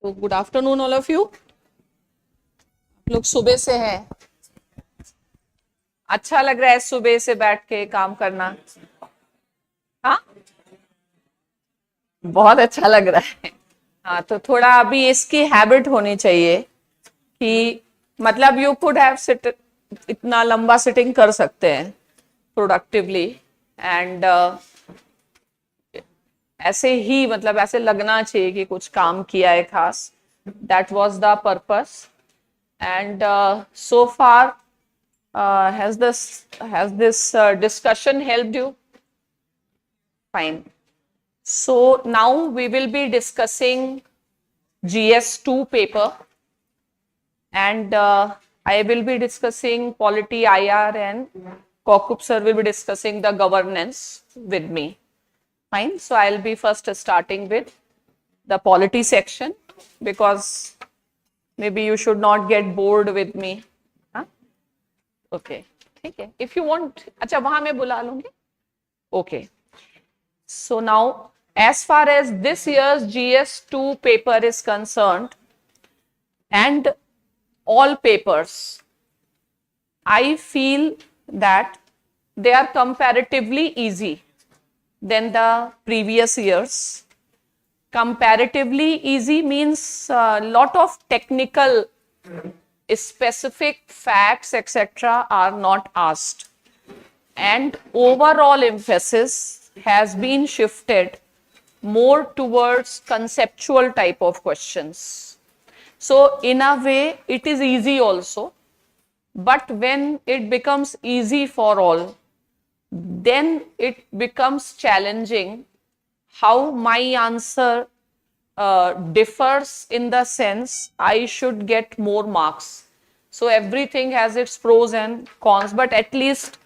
तो good afternoon all of you. लोग सुबह से हैं, अच्छा लग रहा है सुबह से बैठ के काम करना। हाँ, बहुत अच्छा लग रहा है। हाँ, तो थोड़ा अभी इसकी हैबिट होनी चाहिए कि मतलब यू कुड हैव सिट, इतना लंबा सिटिंग कर सकते हैं प्रोडक्टिवली एंड ऐसे ही मतलब ऐसे लगना चाहिए कि कुछ काम किया है खास। That was the purpose and so far has this discussion helped you? Fine. So now we will be discussing GS2 paper and I will be discussing polity IR and Kokup sir will be discussing the governance with me. Fine. So I'll be first starting with the polity section because maybe you should not get bored with me. Huh? Okay. ठीक है. If you want, अच्छा वहां मैं बुला लूंगी. Okay. So now, as far as this year's GS2 paper is concerned, and all papers, I feel that they are comparatively easy than the previous years. Comparatively easy means a lot of technical, specific facts, etc. are not asked. And overall emphasis has been shifted more towards conceptual type of questions. So in a way it is easy also, but when it becomes easy for all, then it becomes challenging how my answer differs in the sense I should get more marks. So everything has its pros and cons, but at least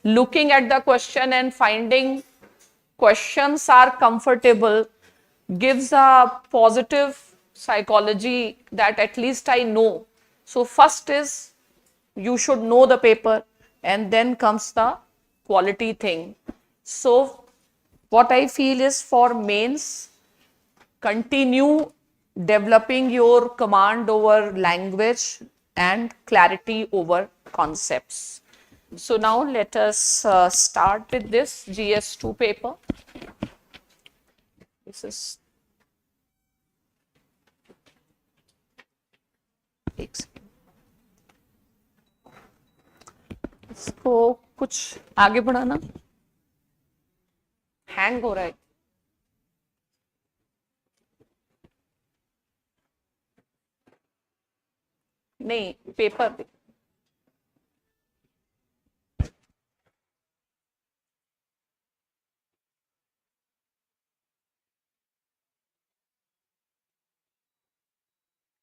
looking at the question and finding questions are comfortable gives a positive psychology that at least I know. So first is you should know the paper and then comes the quality thing. So what I feel is for mains, continue developing your command over language and clarity over concepts. So now let us start with this GS2 paper. This is इसको कुछ आगे बढ़ाना, hang हो रहा है। नहीं, paper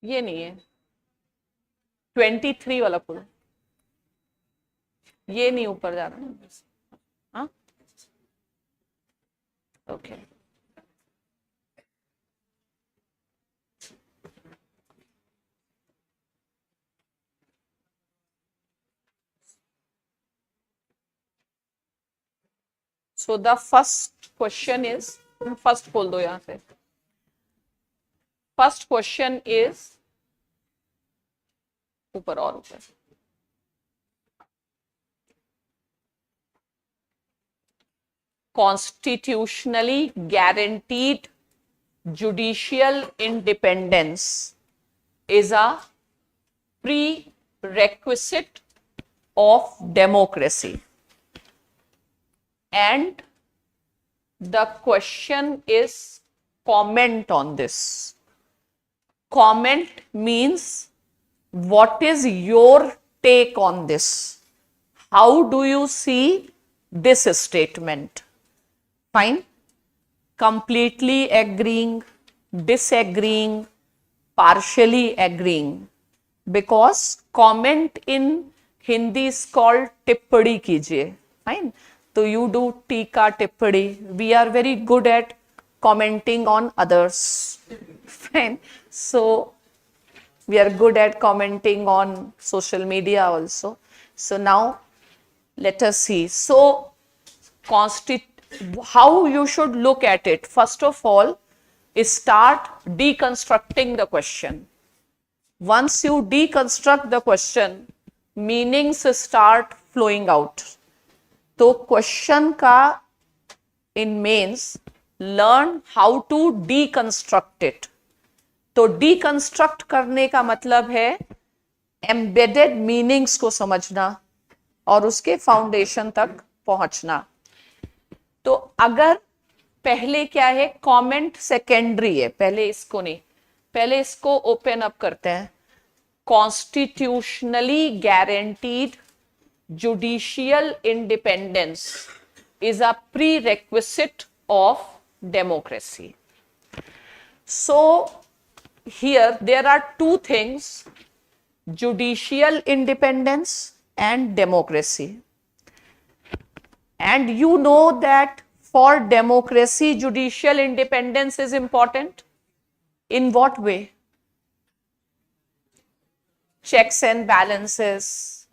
ये नहीं है, 23 वाला पूरा ये नहीं ऊपर जा रहा ना। हाँ, okay. So the first question is, first खोल दो यहाँ से। First question is ऊपर और ऊपर, constitutionally guaranteed judicial independence is a prerequisite of democracy. And the question is comment on this. Comment means what is your take on this? How do you see this statement? Fine. Completely agreeing, disagreeing, partially agreeing. Because comment in Hindi is called tippadi kijiye. Fine. So you do tika tippadi. We are very good at commenting on others. Fine. So we are good at commenting on social media also. So now let us see. So how you should look at it. First of all, start deconstructing the question. Once you deconstruct the question, meanings start flowing out. तो question का in mains learn how to deconstruct it. तो deconstruct करने का मतलब है embedded meanings को समझना और उसके फाउंडेशन तक पहुंचना. तो अगर पहले क्या है, कमेंट सेकेंडरी है, पहले इसको नहीं, पहले इसको ओपन अप करते हैं. Constitutionally guaranteed judicial independence is a prerequisite of democracy. So here there are two things, judicial independence and democracy. And you know that for democracy judicial independence is important. In what way? Checks and balances.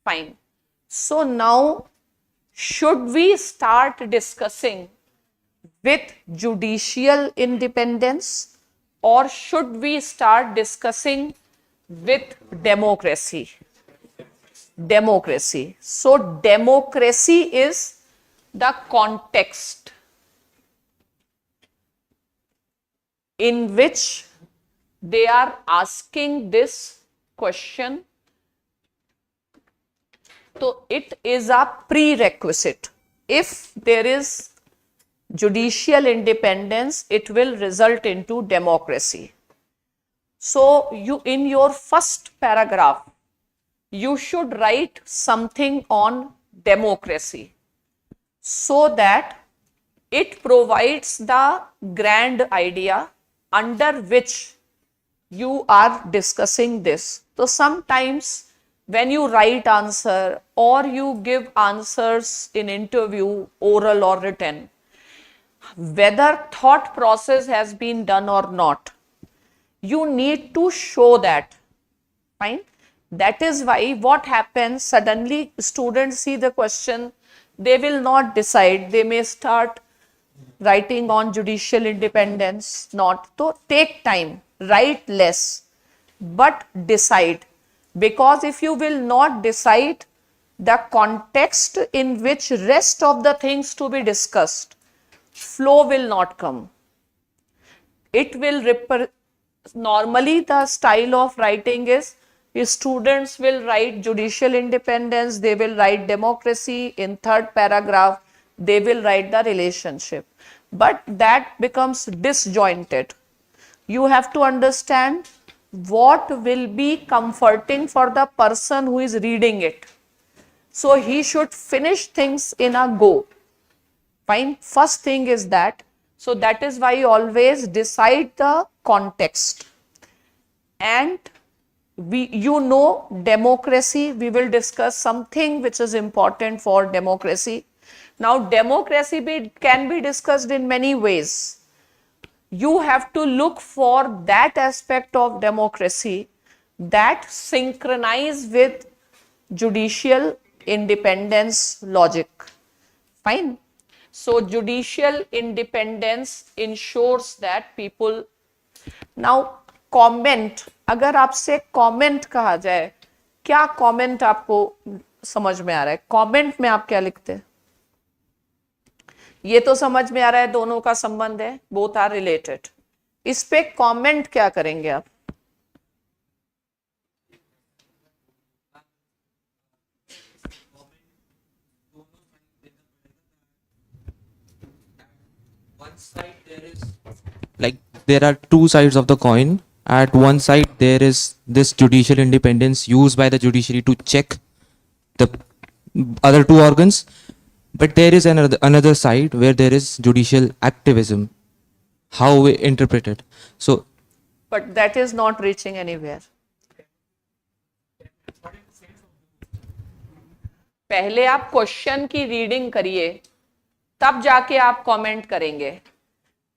Fine. So now should we start discussing with judicial independence or should we start discussing with democracy? Democracy. So democracy is the context in which they are asking this question. So it is a prerequisite. If there is judicial independence, it will result into democracy. So you, in your first paragraph, you should write something on democracy so that it provides the grand idea under which you are discussing this. So sometimes when you write answer or you give answers in interview, oral or written, whether thought process has been done or not, you need to show that. Fine. That is why what happens, suddenly students see the question, they will not decide, they may start writing on judicial independence, not. So take time, write less, but decide. Because if you will not decide the context in which rest of the things to be discussed, flow will not come. It will normally the style of writing is students will write judicial independence, they will write democracy, in third paragraph they will write the relationship, but that becomes disjointed. You have to understand what will be comforting for the person who is reading it. So he should finish things in a go. Fine. First thing is that. So that is why you always decide the context. And you know democracy, we will discuss something which is important for democracy. Now democracy can be discussed in many ways. You have to look for that aspect of democracy that synchronize with judicial independence logic. Fine. So judicial independence ensures that people. Now comment, अगर आपसे comment कहा जाए, क्या comment आपको समझ में आ रहा है? comment में आप क्या लिखते हैं? ये तो समझ में आ रहा है दोनों का संबंध है, बोथ आर रिलेटेड. इस पे कमेंट क्या करेंगे आप? One side there is like there are two sides of the coin. At one side there is this judicial independence used by the judiciary to check the other two organs. But there is another side where there is judicial activism. How we interpret it. So, but that is not reaching anywhere. पहले आप question की reading करिए, तब जाके आप comment करेंगे.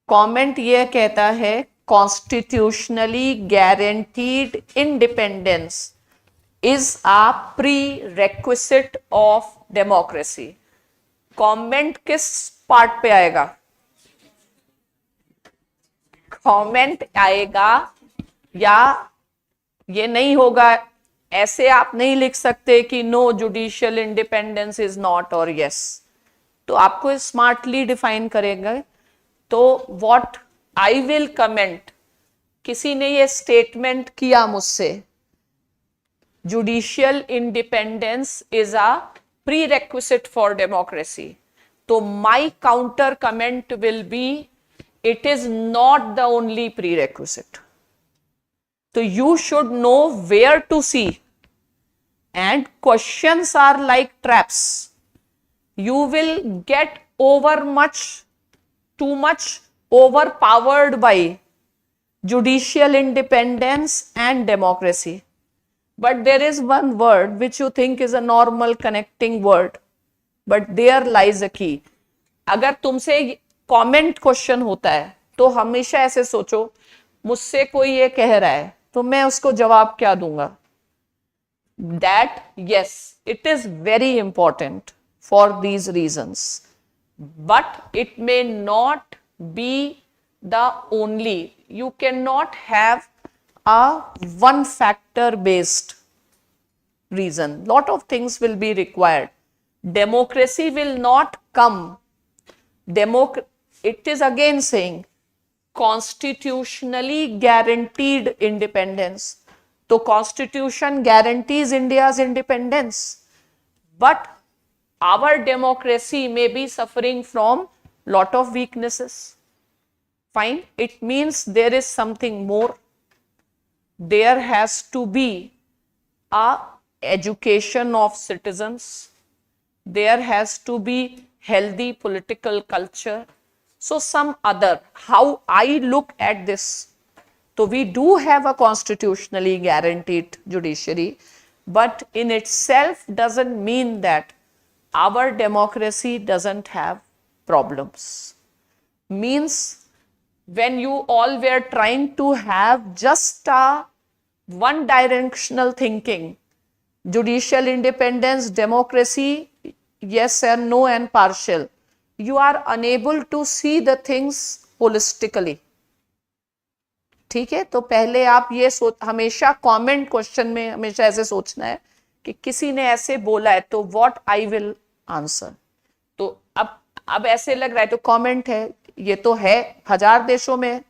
Comment ये कहता है constitutionally guaranteed independence is a pre-requisite of democracy. Comment किस पार्ट पे आएगा? कमेंट आएगा या ये नहीं होगा, ऐसे आप नहीं लिख सकते कि no judicial independence is not और यस, तो आपको स्मार्टली डिफाइन करेंगे। तो व्हाट आई विल कमेंट, किसी ने ये स्टेटमेंट किया मुझसे, judicial independence is a prerequisite for democracy, तो my counter comment will be it is not the only prerequisite. So you should know where to see, and questions are like traps. You will get too much overpowered by judicial independence and democracy. But there is one word which you think is a normal connecting word, but there lies a key. अगर तुमसे comment question होता है तो हमेशा ऐसे सोचो, मुझसे कोई ये कह रहा है तो मैं उसको जवाब क्या दूंगा। That yes, it is very important for these reasons, but it may not be the only, you can not have a one factor based reason. Lot of things will be required. Democracy will not come. It is again saying constitutionally guaranteed independence. So constitution guarantees India's independence, but our democracy may be suffering from lot of weaknesses. Fine, it means there is something more. There has to be a education of citizens. There has to be healthy political culture. So some other, how I look at this, so we do have a constitutionally guaranteed judiciary, but in itself doesn't mean that our democracy doesn't have problems. Means when you all were trying to have just a one directional thinking, judicial independence, democracy, yes and no and partial, you are unable to see the things holistically. ठीक है, तो पहले आप ये हमेशा comment question में हमेशा ऐसे सोचना है कि किसी ने ऐसे बोला है तो व्हाट आई विल आंसर। तो अब ऐसे लग रहा है तो कमेंट है, ये तो है 1000 देशों में,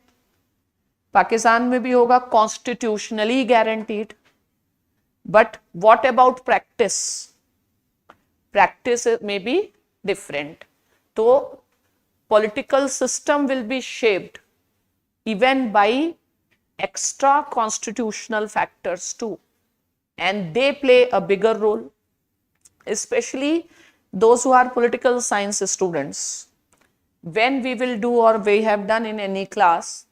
पाकिस्तान में भी होगा constitutionally guaranteed, but what about practice, practice may be different. So political system will be shaped even by extra constitutional factors too, and they play a bigger role, especially those who are political science students. When we will do, or we have done in any class,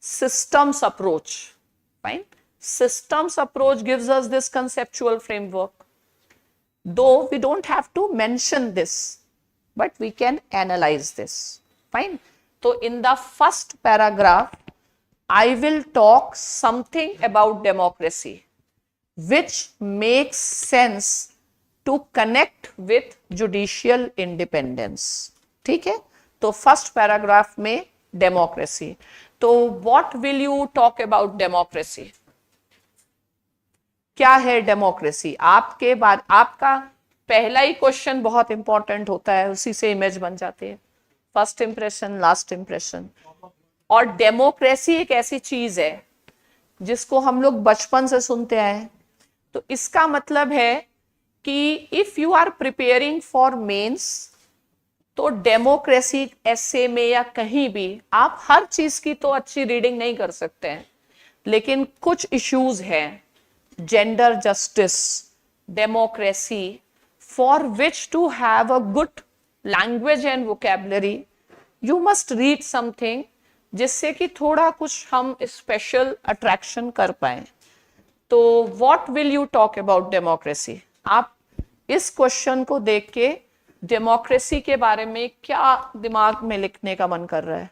systems approach, fine, systems approach gives us this conceptual framework. Though we don't have to mention this, but we can analyze this. Fine. So in the first paragraph, I will talk something about democracy, which makes sense to connect with judicial independence. ठीक है? तो first paragraph में democracy. तो what will you talk about democracy? क्या है democracy? आपके बाद आपका पहला ही क्वेश्चन बहुत इंपॉर्टेंट होता है, उसी से इमेज बन जाती है, फर्स्ट इंप्रेशन, लास्ट इंप्रेशन। और डेमोक्रेसी एक ऐसी चीज है जिसको हम लोग बचपन से सुनते आए, तो इसका मतलब है कि if you are preparing for mains, तो डेमोक्रेसी ऐसे में या कहीं भी आप हर चीज की तो अच्छी रीडिंग नहीं कर सकते हैं, लेकिन कुछ इश्यूज हैं, gender justice, democracy, for which to have a good language and vocabulary, you must read something जिससे कि थोड़ा कुछ हम स्पेशल अट्रैक्शन कर पाए। तो what will you talk about democracy? आप इस क्वेश्चन को देख के डेमोक्रेसी के बारे में क्या दिमाग में लिखने का मन कर रहा है?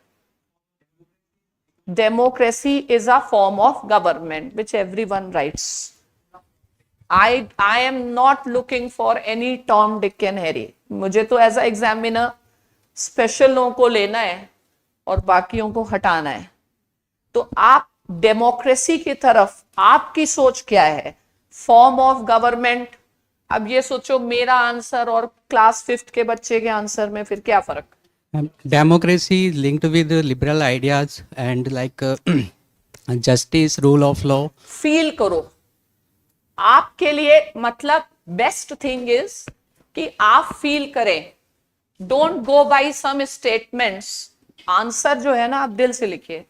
Democracy is a form of government which everyone writes. I am not looking for any Tom, Dick and Harry. मुझे तो एज अ एग्जामिनर स्पेशल लोगों को लेना है और बाकियों को हटाना है। तो आप डेमोक्रेसी की तरफ आपकी सोच क्या है? फॉर्म ऑफ गवर्नमेंट, अब ये सोचो मेरा आंसर और क्लास 5th के बच्चे के आंसर में फिर क्या फर्क? Democracy is linked with liberal ideas and like justice, rule of law. Feel करो, आपके लिए मतलब बेस्ट थिंग इज कि आप फील करें, don't go by some statements. Answer जो है ना आप दिल से लिखिए,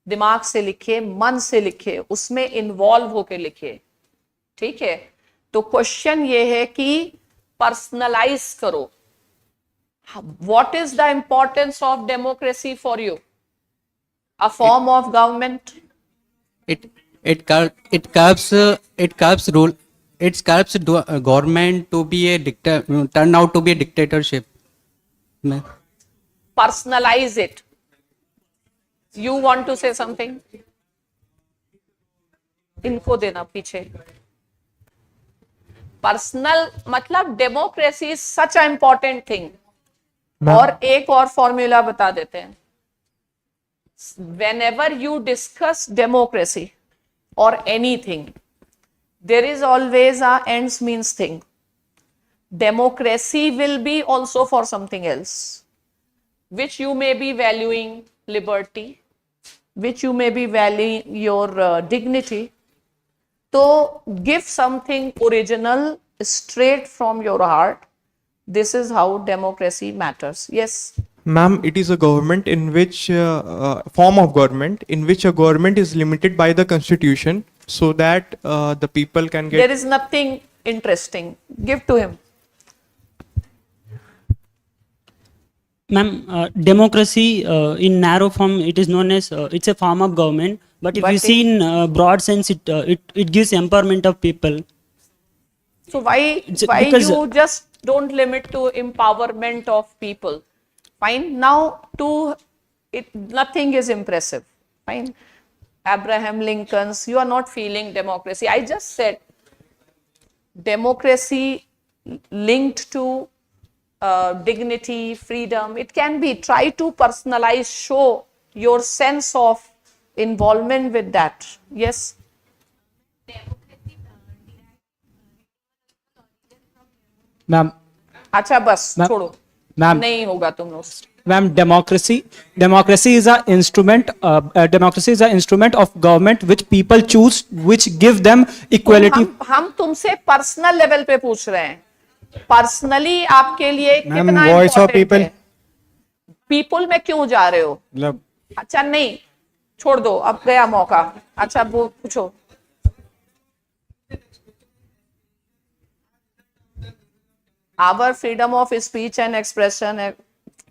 दिमाग से लिखिए, मन से लिखिए, उसमें इन्वॉल्व होकर लिखिए, ठीक है? तो क्वेश्चन ये है कि पर्सनलाइज करो। What is the importance of democracy for you? A form of government. It curbs rule. It curbs government to be a turn out to be a dictatorship. Personalize it. You want to say something? इनको देना पीछे। Personal मतलब democracy is such a important thing. और एक और formula बता देते हैं, whenever you discuss democracy or anything, there is always a ends means thing. Democracy will be also for something else, which you may be valuing liberty, which you may be valuing your dignity. So give something original straight from your heart. This is how democracy matters. Yes. Ma'am, it is a government in which form of government in which a government is limited by the constitution so that the people can get. There is nothing interesting. Give to him. Ma'am, democracy in narrow form, it is known as it's a form of government. But if But you see in broad sense, it gives empowerment of people. So why because- you just don't limit to empowerment of people? Fine. Now to it, nothing is impressive. Fine. Abraham Lincoln's. You are not feeling democracy. I just said democracy linked to dignity, freedom. It can be. Try to personalize. Show your sense of involvement with that. Yes. Ma'am, अच्छा बस Ma'am- छोड़ो, ma'am- नहीं होगा तुम लोग। ma'am, democracy is a instrument. Democracy is an instrument of government which people choose, which give them equality. हम तुमसे personal level पे पूछ रहे हैं, पर्सनली आपके लिए Ma'am, कितना voice of important people. है? पीपल में क्यों जा रहे हो? मतलब अच्छा नहीं, छोड़ दो, अब गया मौका। अच्छा वो पूछो। Our freedom of speech and expression है।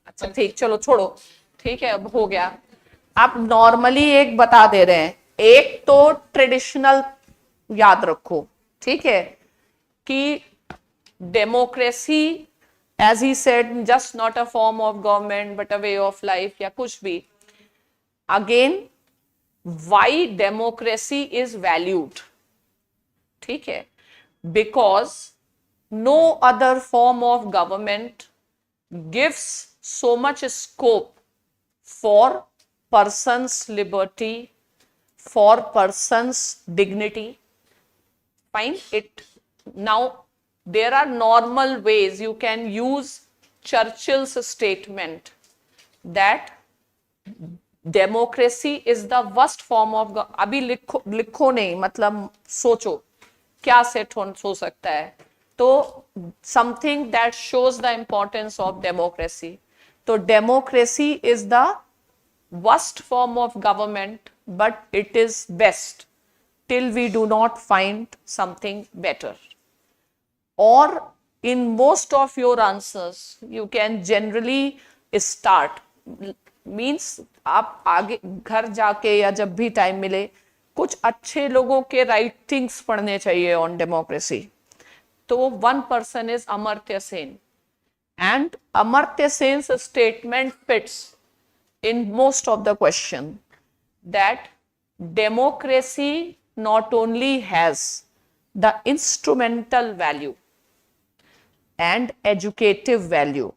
अच्छा ठीक, चलो छोड़ो, ठीक है, अब हो गया। आप नॉर्मली एक बता दे रहे हैं, एक तो ट्रेडिशनल याद रखो, ठीक है, कि democracy as he said just not a form of government but a way of life या कुछ भी। Again why democracy is valued, ठीक है, because no other form of government gives so much scope for person's liberty, for person's dignity. Fine. It now there are normal ways you can use Churchill's statement that democracy is the worst form of अभी लिखो नहीं, मतलब सोचो क्या set हो सकता है। तो something that shows the importance of democracy. तो democracy is the worst form of government but it is best till we do not find something better. और in most of your answers you can generally start, means आप आगे घर जाके या जब भी time मिले कुछ अच्छे लोगों के राइटिंग्स पढ़ने चाहिए ऑन डेमोक्रेसी। तो one person is Amartya Sen and Amartya sense statement fits in most of the question that democracy not only has the instrumental value and educative value,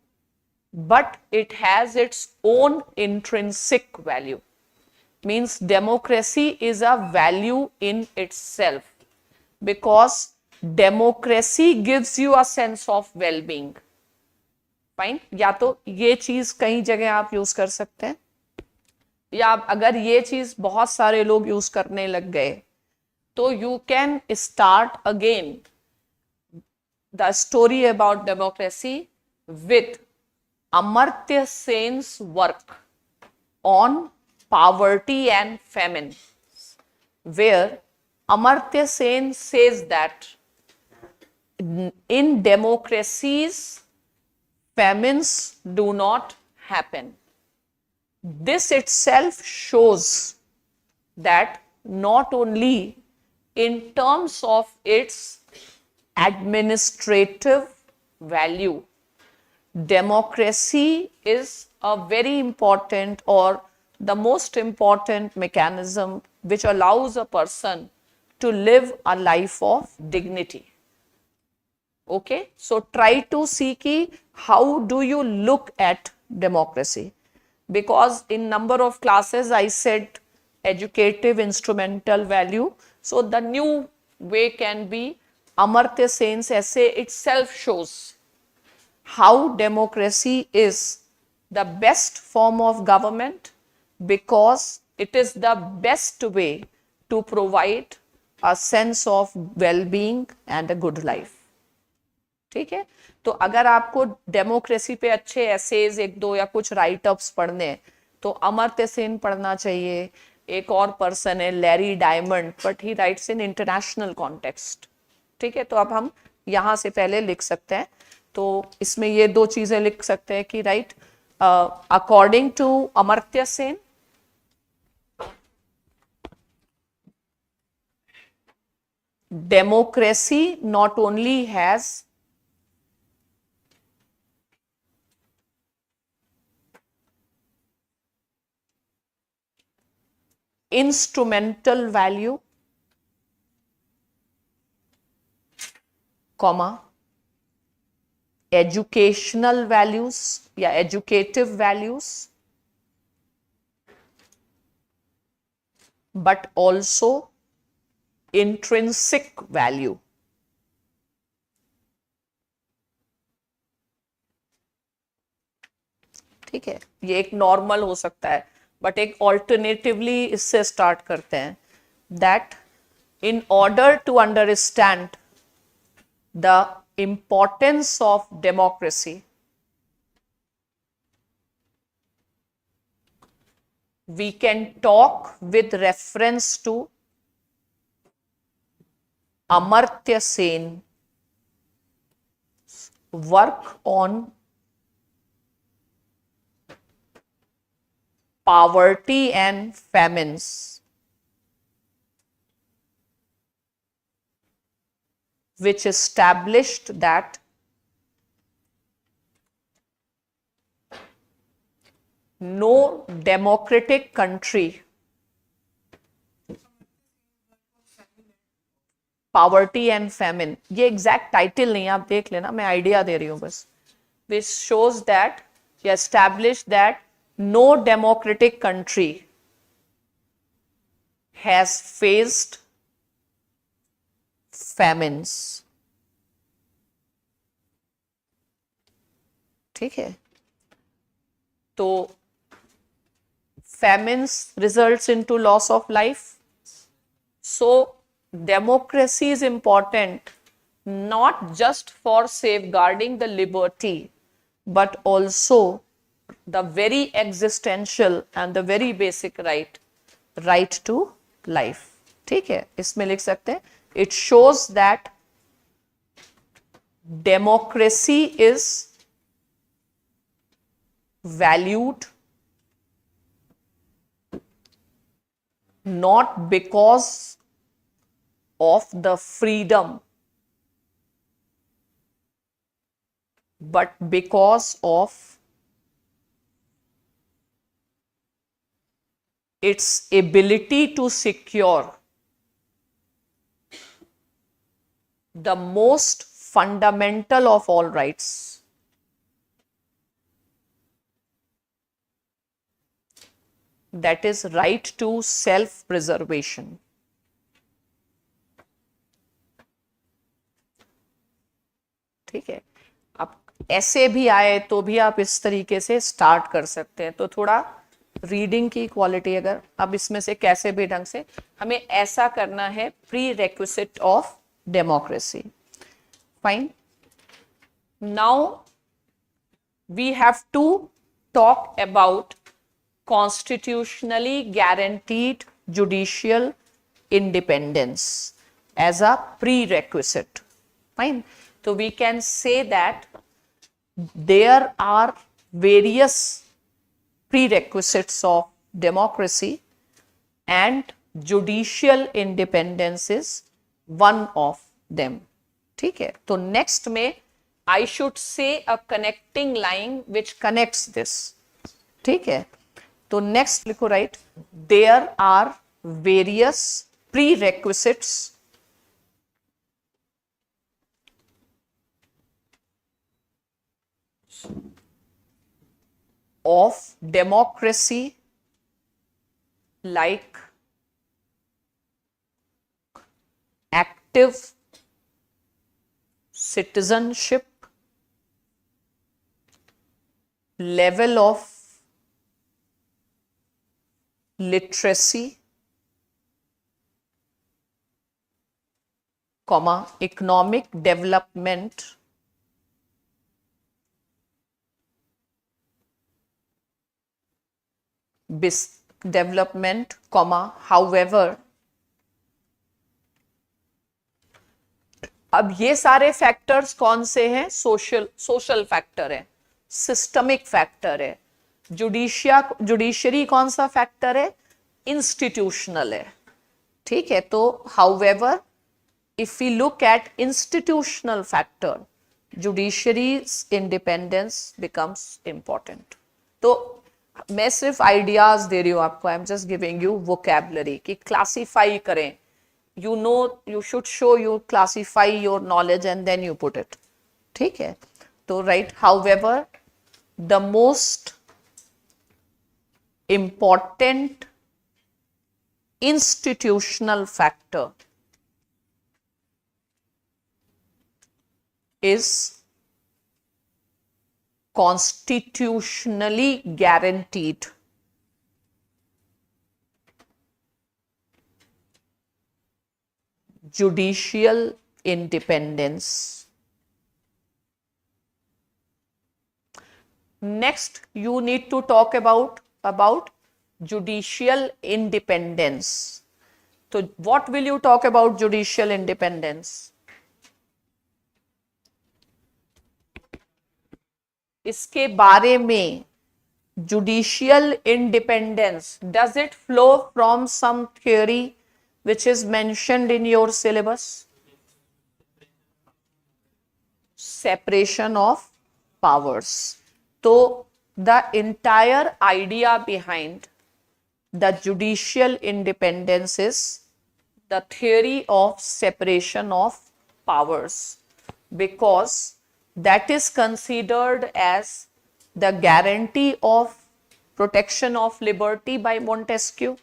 but it has its own intrinsic value. means democracy is a value in itself, because democracy gives you a sense of well-being. Fine, या तो ये चीज कई जगह आप use कर सकते हैं, या अगर ये चीज बहुत सारे लोग यूज करने लग गए तो you can start again the story about democracy with Amartya sense work on poverty and famine, where Amartya Sen says that in democracies famines do not happen. This itself shows that not only in terms of its administrative value, democracy is a very important or the most important mechanism which allows a person to live a life of dignity. Okay, so try to see ki how do you look at democracy, because in number of classes I said educative instrumental value. So the new way can be Amartya Sen's essay itself shows how democracy is the best form of government, because it is the best way to provide a sense of well-being and a good life. ठीक है, तो अगर आपको democracy पे अच्छे essays एक दो या कुछ राइट अप्स पढ़ने तो अमर्त्य सेन पढ़ना चाहिए. एक और पर्सन है Larry diamond, but he rights in international context. ठीक है, तो अब हम यहाँ से पहले लिख सकते हैं, तो इसमें ये दो चीजें लिख सकते हैं कि right according to Amartya Sen democracy not only has instrumental value, comma, educational values या educative values, but also intrinsic value. ठीक है, ये एक नॉर्मल हो सकता है, बट एक ऑल्टरनेटिवली इससे स्टार्ट करते हैं that in order to understand the importance of democracy, we can talk with reference to Amartya Sen's work on poverty and famines, which established that no democratic country, poverty and famine, ये exact title नहीं, आप देख लेना, मैं idea दे रही हूं बस, which shows that he established that no democratic country has faced famines. ठीक है, तो famines results into loss of life. So democracy is important not just for safeguarding the liberty, but also the very existential and the very basic right to life. ठीक है, इसमें लिख सकते हैं it shows that democracy is valued not because of the freedom, but because of its ability to secure the most fundamental of all rights. that is right to self preservation. ठीक है, अब ऐसे भी आए तो भी आप इस तरीके से स्टार्ट कर सकते हैं. तो थोड़ा रीडिंग की क्वालिटी, अगर अब इसमें से कैसे भी ढंग से हमें ऐसा करना है, pre requisite of democracy. Fine. Now we have to talk about constitutionally guaranteed judicial independence as a prerequisite. Fine. So we can say that there are various prerequisites of democracy and judicial independence is one of them. ठीक है, तो next में I should say a connecting line which connects this. ठीक है, तो next लिखो, right, there are various prerequisites of democracy like active citizenship, level of literacy, comma, economic development, comma, however. अब ये सारे फैक्टर्स कौन से हैं? सोशल फैक्टर है, सिस्टमिक फैक्टर है. जुडिशरी कौन सा फैक्टर है? इंस्टीट्यूशनल है. ठीक है, तो however if we look at institutional factor, judiciary's independence becomes important. तो मैं सिर्फ आइडियाज दे रही हूं आपको, I am just giving you vocabulary कि क्लासिफाई करें. You know, you should show, you classify your knowledge and then you put it. ठीक है, तो right, however, the most important institutional factor is constitutionally guaranteed judicial independence. Next, you need to talk about judicial independence. So what will you talk about judicial independence? इसके बारे में, judicial independence, does it flow from some theory which is mentioned in your syllabus? Separation of powers. So the entire idea behind the judicial independence is the theory of separation of powers, because that is considered as the guarantee of protection of liberty by Montesquieu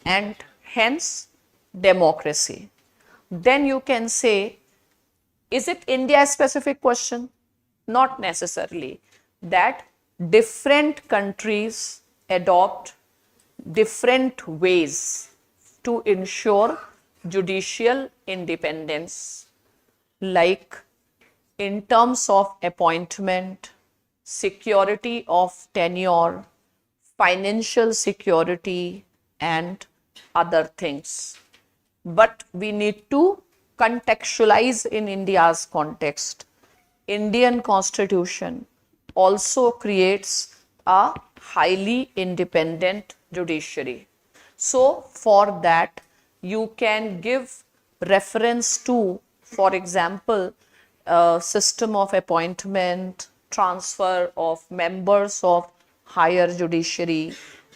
and hence democracy. Then you can say, is it India specific question? Not necessarily. That different countries adopt different ways to ensure judicial independence, like in terms of appointment, security of tenure, financial security, and other things. But we need to contextualize in India's context. Indian Constitution also creates a highly independent judiciary. So for that, you can give reference to, for example, system of appointment, transfer of members of higher judiciary,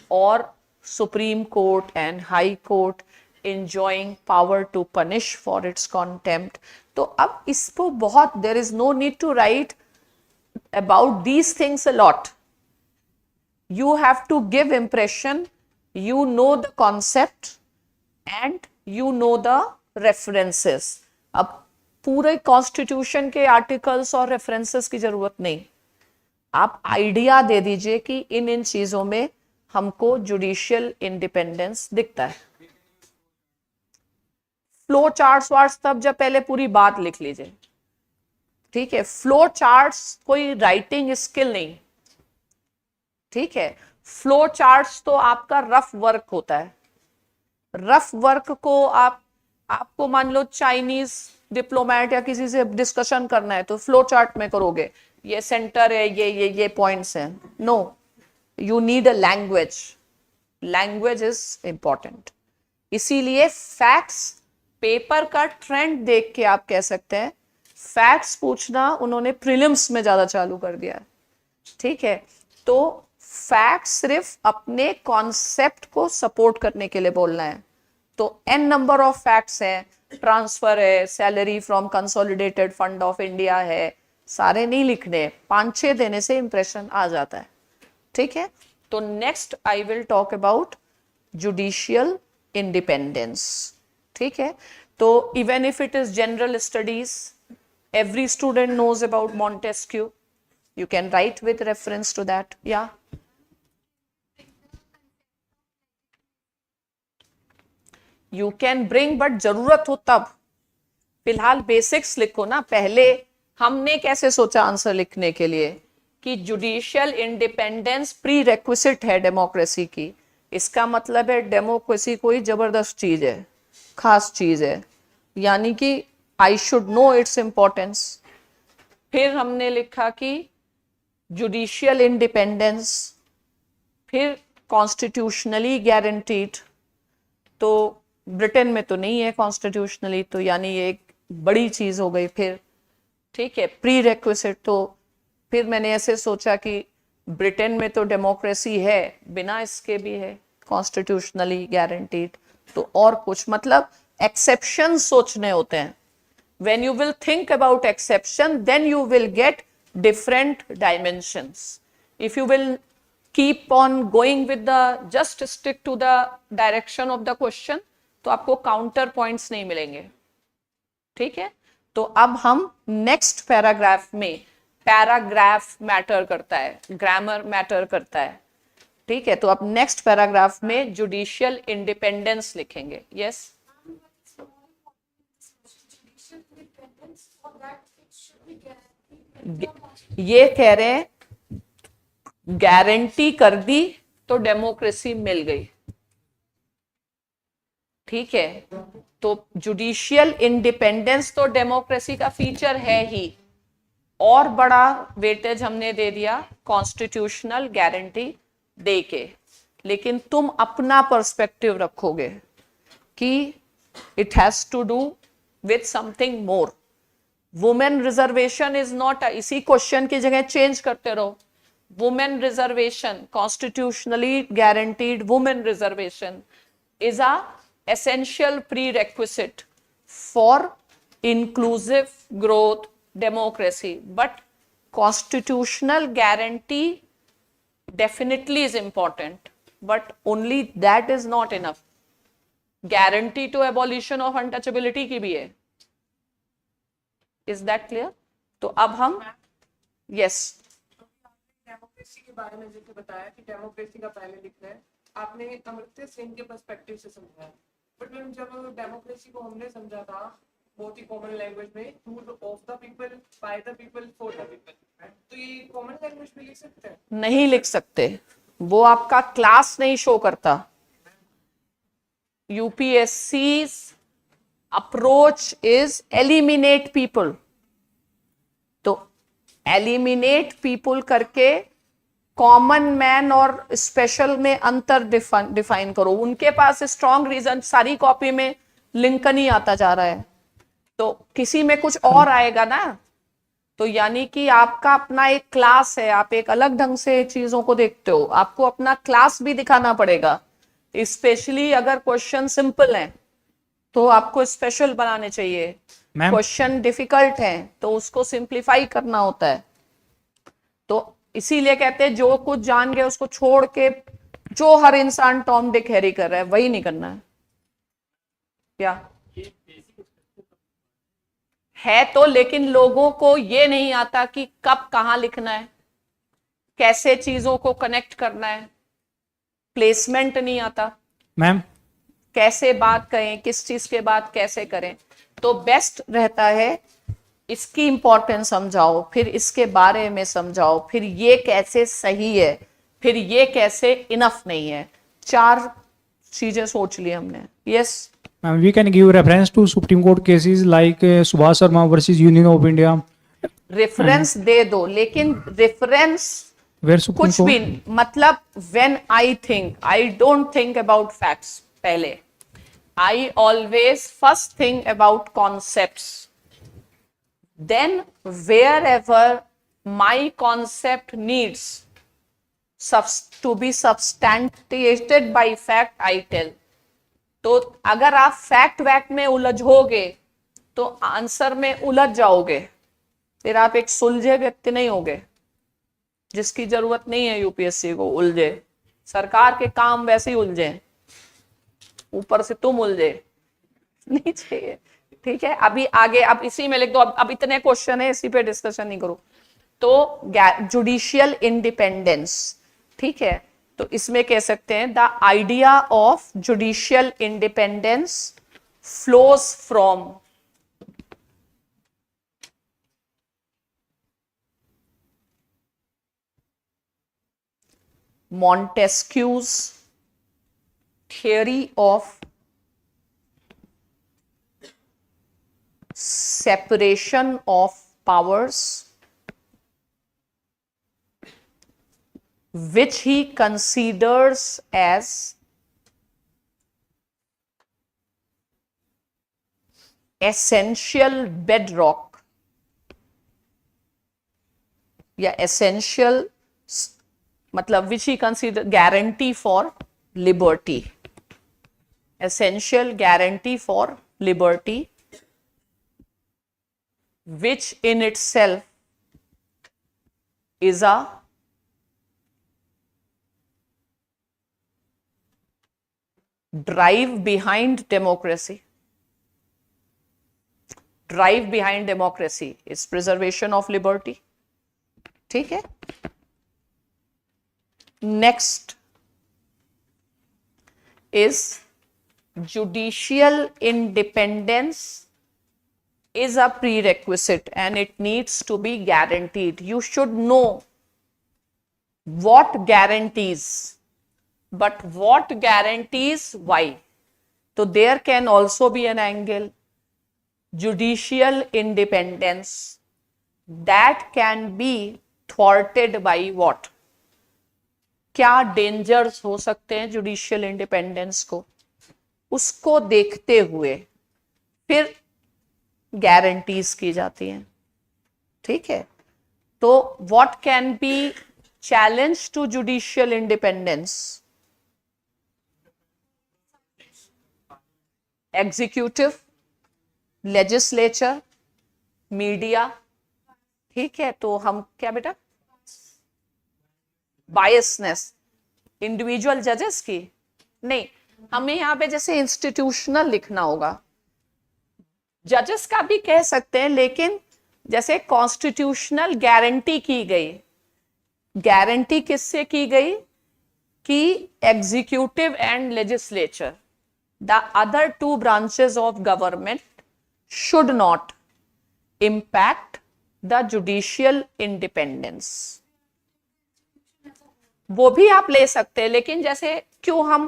or Supreme Court and High Court enjoying power to punish for its contempt. तो अब इसको बहुत, there is no need to write about these things a lot. You have to give impression you know the concept and you know the references. अब पूरे constitution के articles और references की जरूरत नहीं, आप आइडिया दे दीजिए कि इन चीजों में हमको जुडिशियल इंडिपेंडेंस दिखता है. फ्लो चार्ट्स वार्ट्स तब जब पहले पूरी बात लिख लीजिए, ठीक है. फ्लो चार्ट्स कोई राइटिंग स्किल नहीं, ठीक है. फ्लो चार्ट्स तो आपका रफ वर्क होता है. रफ वर्क को आपको मान लो चाइनीज डिप्लोमेट या किसी से डिस्कशन करना है तो फ्लो चार्ट में करोगे, ये सेंटर है, ये पॉइंट्स हैं. No, you need a language. Language is important. इसीलिए फैक्ट्स पेपर का ट्रेंड देख के आप कह सकते हैं फैक्ट्स पूछना उन्होंने प्रीलिम्स में ज्यादा चालू कर दिया है, ठीक है. तो फैक्ट सिर्फ अपने कॉन्सेप्ट को सपोर्ट करने के लिए बोलना है. तो n नंबर ऑफ फैक्ट्स हैं, ट्रांसफर है, salary from consolidated fund of India है, सारे नहीं लिखने, 5-6 देने से इंप्रेशन आ जाता है, ठीक है. तो next I will talk about judicial independence, ठीक है. तो even if it is general studies, every student knows about Montesquieu. You can write with reference to that. Yeah. You can bring, but जरूरत हो तब. फिलहाल बेसिक्स लिखो ना. पहले हमने कैसे सोचा आंसर लिखने के लिए कि जुडिशियल इंडिपेंडेंस प्री रेक्विजिट है डेमोक्रेसी की. इसका मतलब है डेमोक्रेसी कोई जबरदस्त चीज है, खास चीज है, यानी कि I should know its importance. फिर हमने लिखा कि जुडिशियल इंडिपेंडेंस, फिर कॉन्स्टिट्यूशनली गारंटीड. तो ब्रिटेन में तो नहीं है कॉन्स्टिट्यूशनली, तो यानी ये एक बड़ी चीज हो गई. फिर ठीक है, प्री रेक्विजिट. तो फिर मैंने ऐसे सोचा कि ब्रिटेन में तो डेमोक्रेसी है, बिना इसके भी है कॉन्स्टिट्यूशनली गारंटीड. तो और कुछ मतलब एक्सेप्शन सोचने होते हैं. When you will think about exception, then you will get different dimensions. If you will keep on going with the just stick to the direction of the question, तो आपको counter points नहीं मिलेंगे, ठीक है. तो अब हम नेक्स्ट पैराग्राफ में, पैराग्राफ मैटर करता है, ग्रामर मैटर करता है, ठीक है. तो अब नेक्स्ट पैराग्राफ में जुडिशियल इंडिपेंडेंस लिखेंगे. यस, ये कह रहे हैं गारंटी कर दी तो डेमोक्रेसी मिल गई, ठीक है. तो जुडिशियल इंडिपेंडेंस तो डेमोक्रेसी का फीचर है ही, और बड़ा वेटेज हमने दे दिया कॉन्स्टिट्यूशनल गारंटी दे के. लेकिन तुम अपना पर्सपेक्टिव रखोगे कि it has to do with something more. Women reservation is not, इसी क्वेश्चन की जगह चेंज करते रहो. Women reservation, constitutionally guaranteed women reservation is a essential prerequisite for inclusive growth democracy, but constitutional guarantee definitely is important, but only that is not enough. guarantee to abolition of untouchability की भी है. is that clear? तो अब हम yes, democracy के बारे में जैसे बताया कि डेमोक्रेसी का पहले लिखना है, आपने अमृत्य सेन के पर्सपेक्टिव से समझा. बट मैम जब डेमोक्रेसी को हमने समझा था बहुत ही कॉमन लैंग्वेज में, rule of the people, by the people, for the people, तो ये कॉमन लैंग्वेज में लिख सकते हैं? नहीं लिख सकते, वो आपका क्लास नहीं शो करता. यूपीएससी's अप्रोच इज एलिमिनेट पीपल. तो एलिमिनेट पीपल करके कॉमन मैन और स्पेशल में अंतर डिफाइन करो. उनके पास स्ट्रॉन्ग रीजन, सारी कॉपी में लिंकन ही आता जा रहा है, तो किसी में कुछ और आएगा ना. तो यानी कि आपका अपना एक क्लास है, आप एक अलग ढंग से चीजों को देखते हो, आपको अपना क्लास भी दिखाना पड़ेगा. स्पेशली अगर क्वेश्चन सिंपल है तो आपको स्पेशल बनाने चाहिए. क्वेश्चन डिफिकल्ट है तो उसको सिंप्लीफाई करना होता है. तो इसीलिए कहते हैं जो कुछ जान गए उसको छोड़ के जो हर इंसान टॉम डिक हैरी कर रहा है वही नहीं करना है क्या है तो, लेकिन लोगों को ये नहीं आता कि कब कहां लिखना है, कैसे चीजों को कनेक्ट करना है, प्लेसमेंट नहीं आता, मैम कैसे बात करें, किस चीज के बाद कैसे करें। तो बेस्ट रहता है इसकी इंपॉर्टेंस समझाओ, फिर इसके बारे में समझाओ, फिर ये कैसे सही है, फिर ये कैसे इनफ नहीं है। 4 चीजें सोच ली हमने। Yes ma'am, we can give reference to Supreme Court cases like Subhash Sharma versus Union of India, reference दे दो, लेकिन रेफरेंस where Supreme कुछ भी Court मतलब when I think, I don't think about facts पहले, I always first think about concepts, then wherever my concept needs to be substantiated by fact I tell. तो अगर आप fact वैक्ट में उलझोगे तो answer में उलझ जाओगे, फिर आप एक सुलझे व्यक्ति नहीं होगे, जिसकी जरूरत नहीं है यूपीएससी को उलझे। सरकार के काम वैसे ही उलझे, ऊपर से तुम उलझे नहीं चाहिए। ठीक है, अभी आगे अब इसी में लिख दो। अब इतने क्वेश्चन है, इसी पे डिस्कशन नहीं करो। तो जुडिशियल इंडिपेंडेंस, ठीक है, तो इसमें कह सकते हैं the idea of judicial independence flows from Montesquieu's theory of separation of powers, which he considers as essential bedrock या essential मतलब which he consider guarantee for liberty, essential guarantee for liberty, which in itself is a drive behind democracy. Drive behind democracy is preservation of liberty. ठीक है, next is judicial independence is a prerequisite and it needs to be guaranteed. You should know what guarantees, but what guarantees why. So there can also be an angle, judicial independence that can be thwarted by what? क्या dangers हो सकते हैं judicial independence को, उसको देखते हुए फिर guarantees की जाती हैं। ठीक है, तो what can be challenge to judicial independence? Executive, legislature, media. ठीक है, तो हम क्या बेटा, बायसनेस इंडिविजुअल जजेस की नहीं, हमें यहां पे जैसे इंस्टीट्यूशनल लिखना होगा, जजेस का भी कह सकते हैं, लेकिन जैसे कॉन्स्टिट्यूशनल गारंटी की गई, गारंटी किससे की गई कि executive and legislature, the other 2 branches of government should not impact the judicial independence. वो भी आप ले सकते हैं, लेकिन जैसे क्यों हम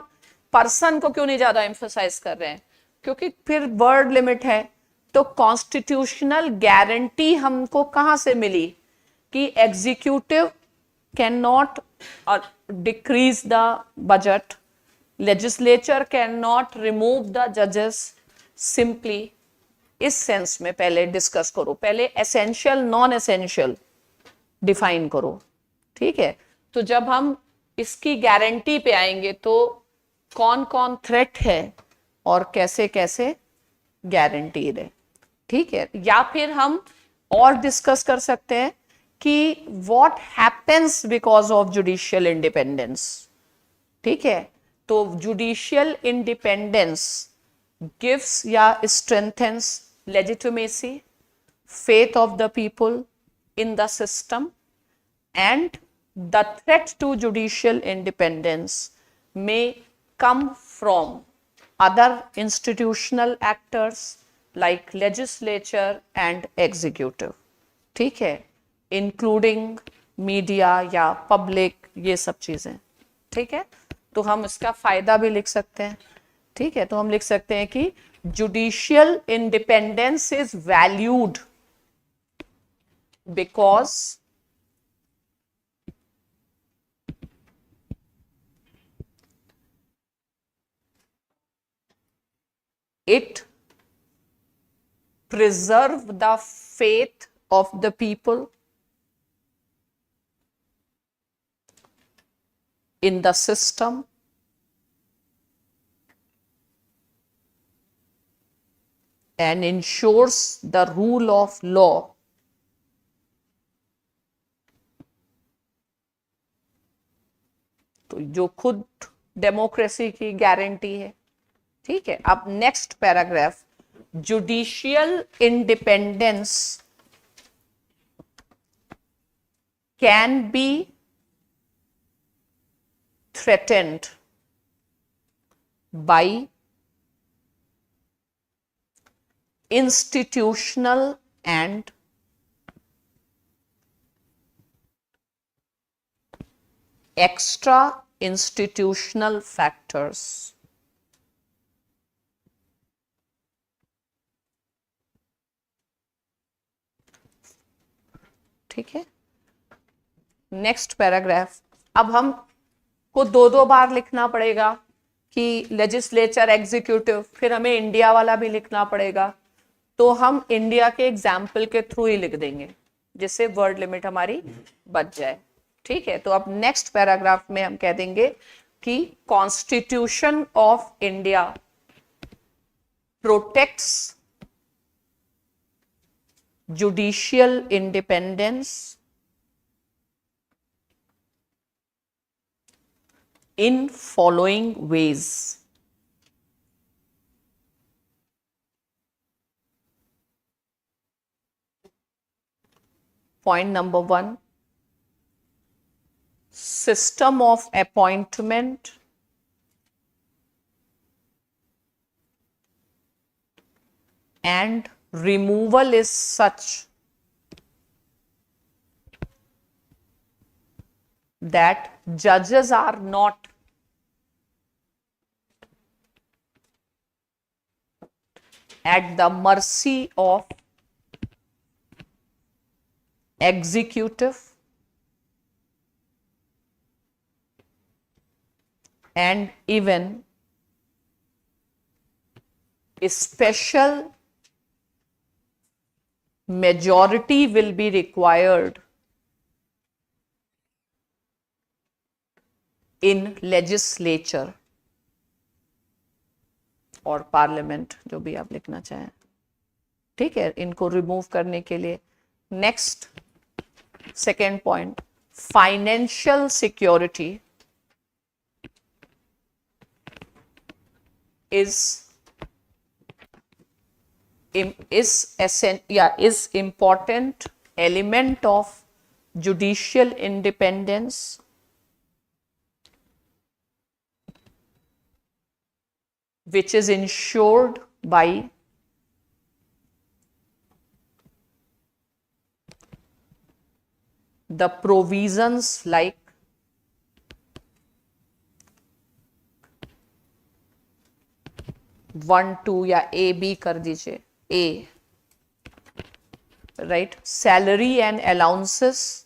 पर्सन को क्यों नहीं ज्यादा एम्फसाइज कर रहे हैं, क्योंकि फिर वर्ड लिमिट है। तो कॉन्स्टिट्यूशनल गारंटी हमको कहां से मिली कि executive can not decrease the budget, legislature can not remove the जजेस सिंपली। इस सेंस में पहले डिस्कस करो, पहले एसेंशियल नॉन एसेंशियल डिफाइन करो। ठीक है, तो जब हम इसकी गारंटी पे आएंगे तो कौन कौन थ्रेट है और कैसे कैसे गारंटीड है। ठीक है, या फिर हम और डिस्कस कर सकते हैं कि what happens because of judicial independence. ठीक है, तो जुडिशियल इंडिपेंडेंस गिव्स या strengthens legitimacy, faith of the people in the system, and the threat to judicial independence may come from other institutional actors like legislature and executive. ठीक है, including media या public, ये सब चीजें. ठीक है, तो हम इसका फायदा भी लिख सकते हैं. ठीक है, तो हम लिख सकते हैं कि judicial independence is valued because it preserve the faith of the people in the system and ensures the rule of law तो जो खुद डेमोक्रेसी की गारंटी है. ठीक है, अब next paragraph, judicial independence can be threatened by institutional and extra institutional factors. ठीक है, नेक्स्ट पैराग्राफ. अब हम को दो बार लिखना पड़ेगा कि लेजिस्लेचर, एग्जीक्यूटिव, फिर हमें इंडिया वाला भी लिखना पड़ेगा. तो हम इंडिया के एग्जाम्पल के थ्रू ही लिख देंगे जिससे वर्ड लिमिट हमारी बच जाए. ठीक है, तो अब नेक्स्ट पैराग्राफ में हम कह देंगे कि constitution of India protects judicial independence in following ways. Point number 1, system of appointment and removal is such that judges are not at the mercy of executive and even a special majority will be required in legislature और parliament, जो भी आप लिखना चाहें. ठीक है, इनको remove करने के लिए. Next second point, financial security is important element of judicial independence which is ensured by the provisions like one two या ए बी कर दीजिए, A, right. Salary and allowances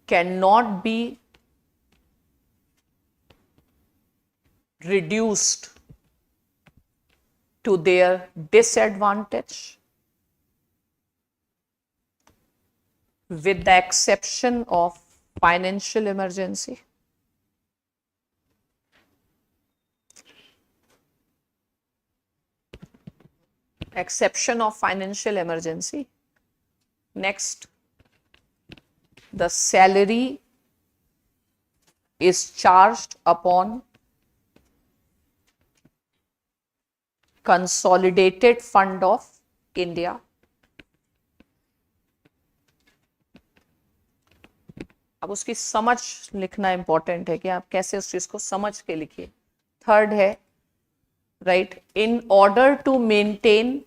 can not be reduced to their disadvantage with the exception of financial emergency. Exception of financial emergency. Next, the salary is charged upon Consolidated Fund of India. अब उसकी समझ लिखना important है कि आप कैसे उस चीज को समझ के लिखिए. थर्ड है, right, in order to maintain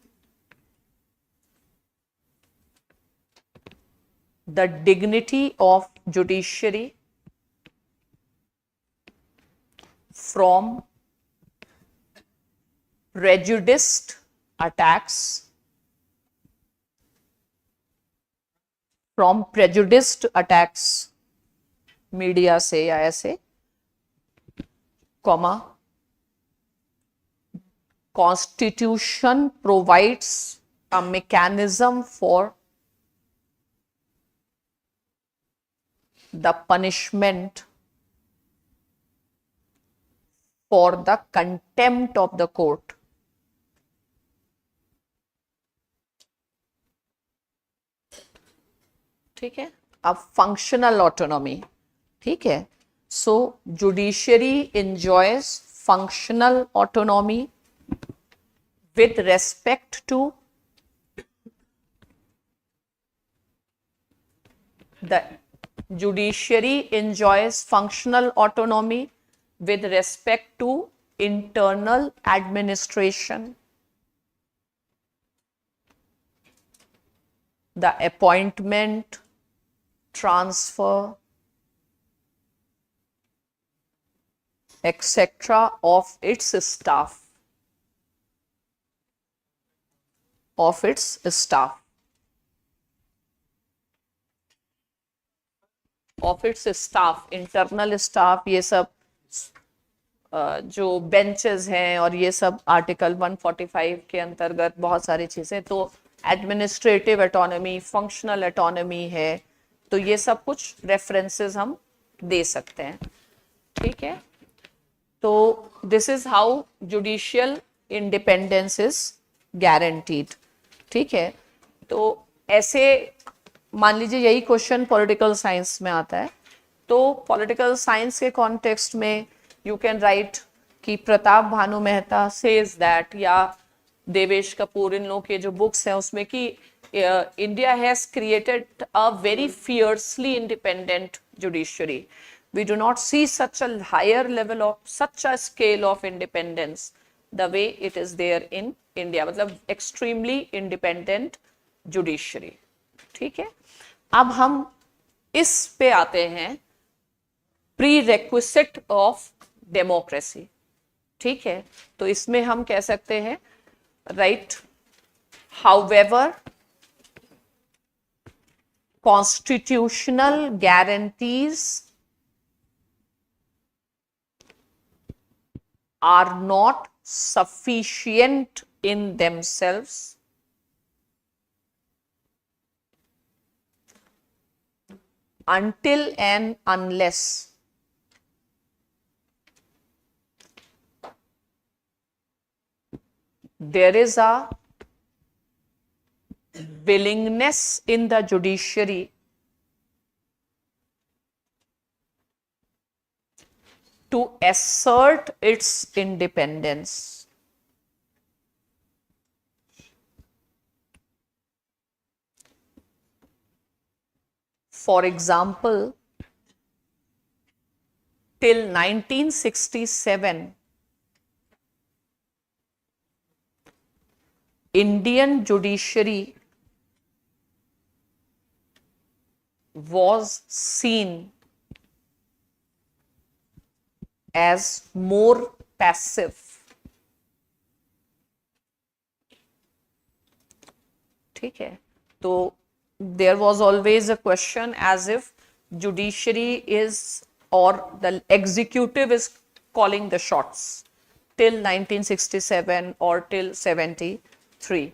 the dignity of judiciary from prejudiced attacks media से या ऐसे, comma, Constitution provides a mechanism for the punishment for the contempt of the court. ठीक है. अब functional autonomy, ठीक है. So judiciary enjoys functional autonomy with respect to the judiciary enjoys functional autonomy with respect to internal administration, the appointment, transfer, etc. of its staff. Internal staff, ये सब जो benches हैं और ये सब आर्टिकल 145 के अंतर्गत बहुत सारी चीजें. तो एडमिनिस्ट्रेटिव एटोनॉमी, फंक्शनल एटोनॉमी है, तो ये सब कुछ रेफरेंसेस हम दे सकते हैं. ठीक है. तो this is how judicial independence is guaranteed. ठीक है. तो ऐसे मान लीजिए यही क्वेश्चन पॉलिटिकल साइंस में आता है, तो पॉलिटिकल साइंस के कॉन्टेक्स्ट में यू कैन राइट कि प्रताप भानु मेहता सेज दैट, या देवेश कपूर, इन लोगों के जो बुक्स हैं उसमें कि India has created a very fiercely independent judiciary. We do not see such a higher level of, such a scale of independence the way it is there in India. मतलब extremely independent judiciary. ठीक है. अब हम इस पे आते हैं, pre रेक्विसिट of democracy. ठीक है. तो इसमें हम कह सकते हैं, right, however constitutional guarantees are not sufficient in themselves until and unless there is a willingness in the judiciary to assert its independence. For example, till 1967, Indian judiciary was seen as more passive. ठीक है. तो there was always a question as if judiciary is, or the executive is calling the shots till 1967 or till 73.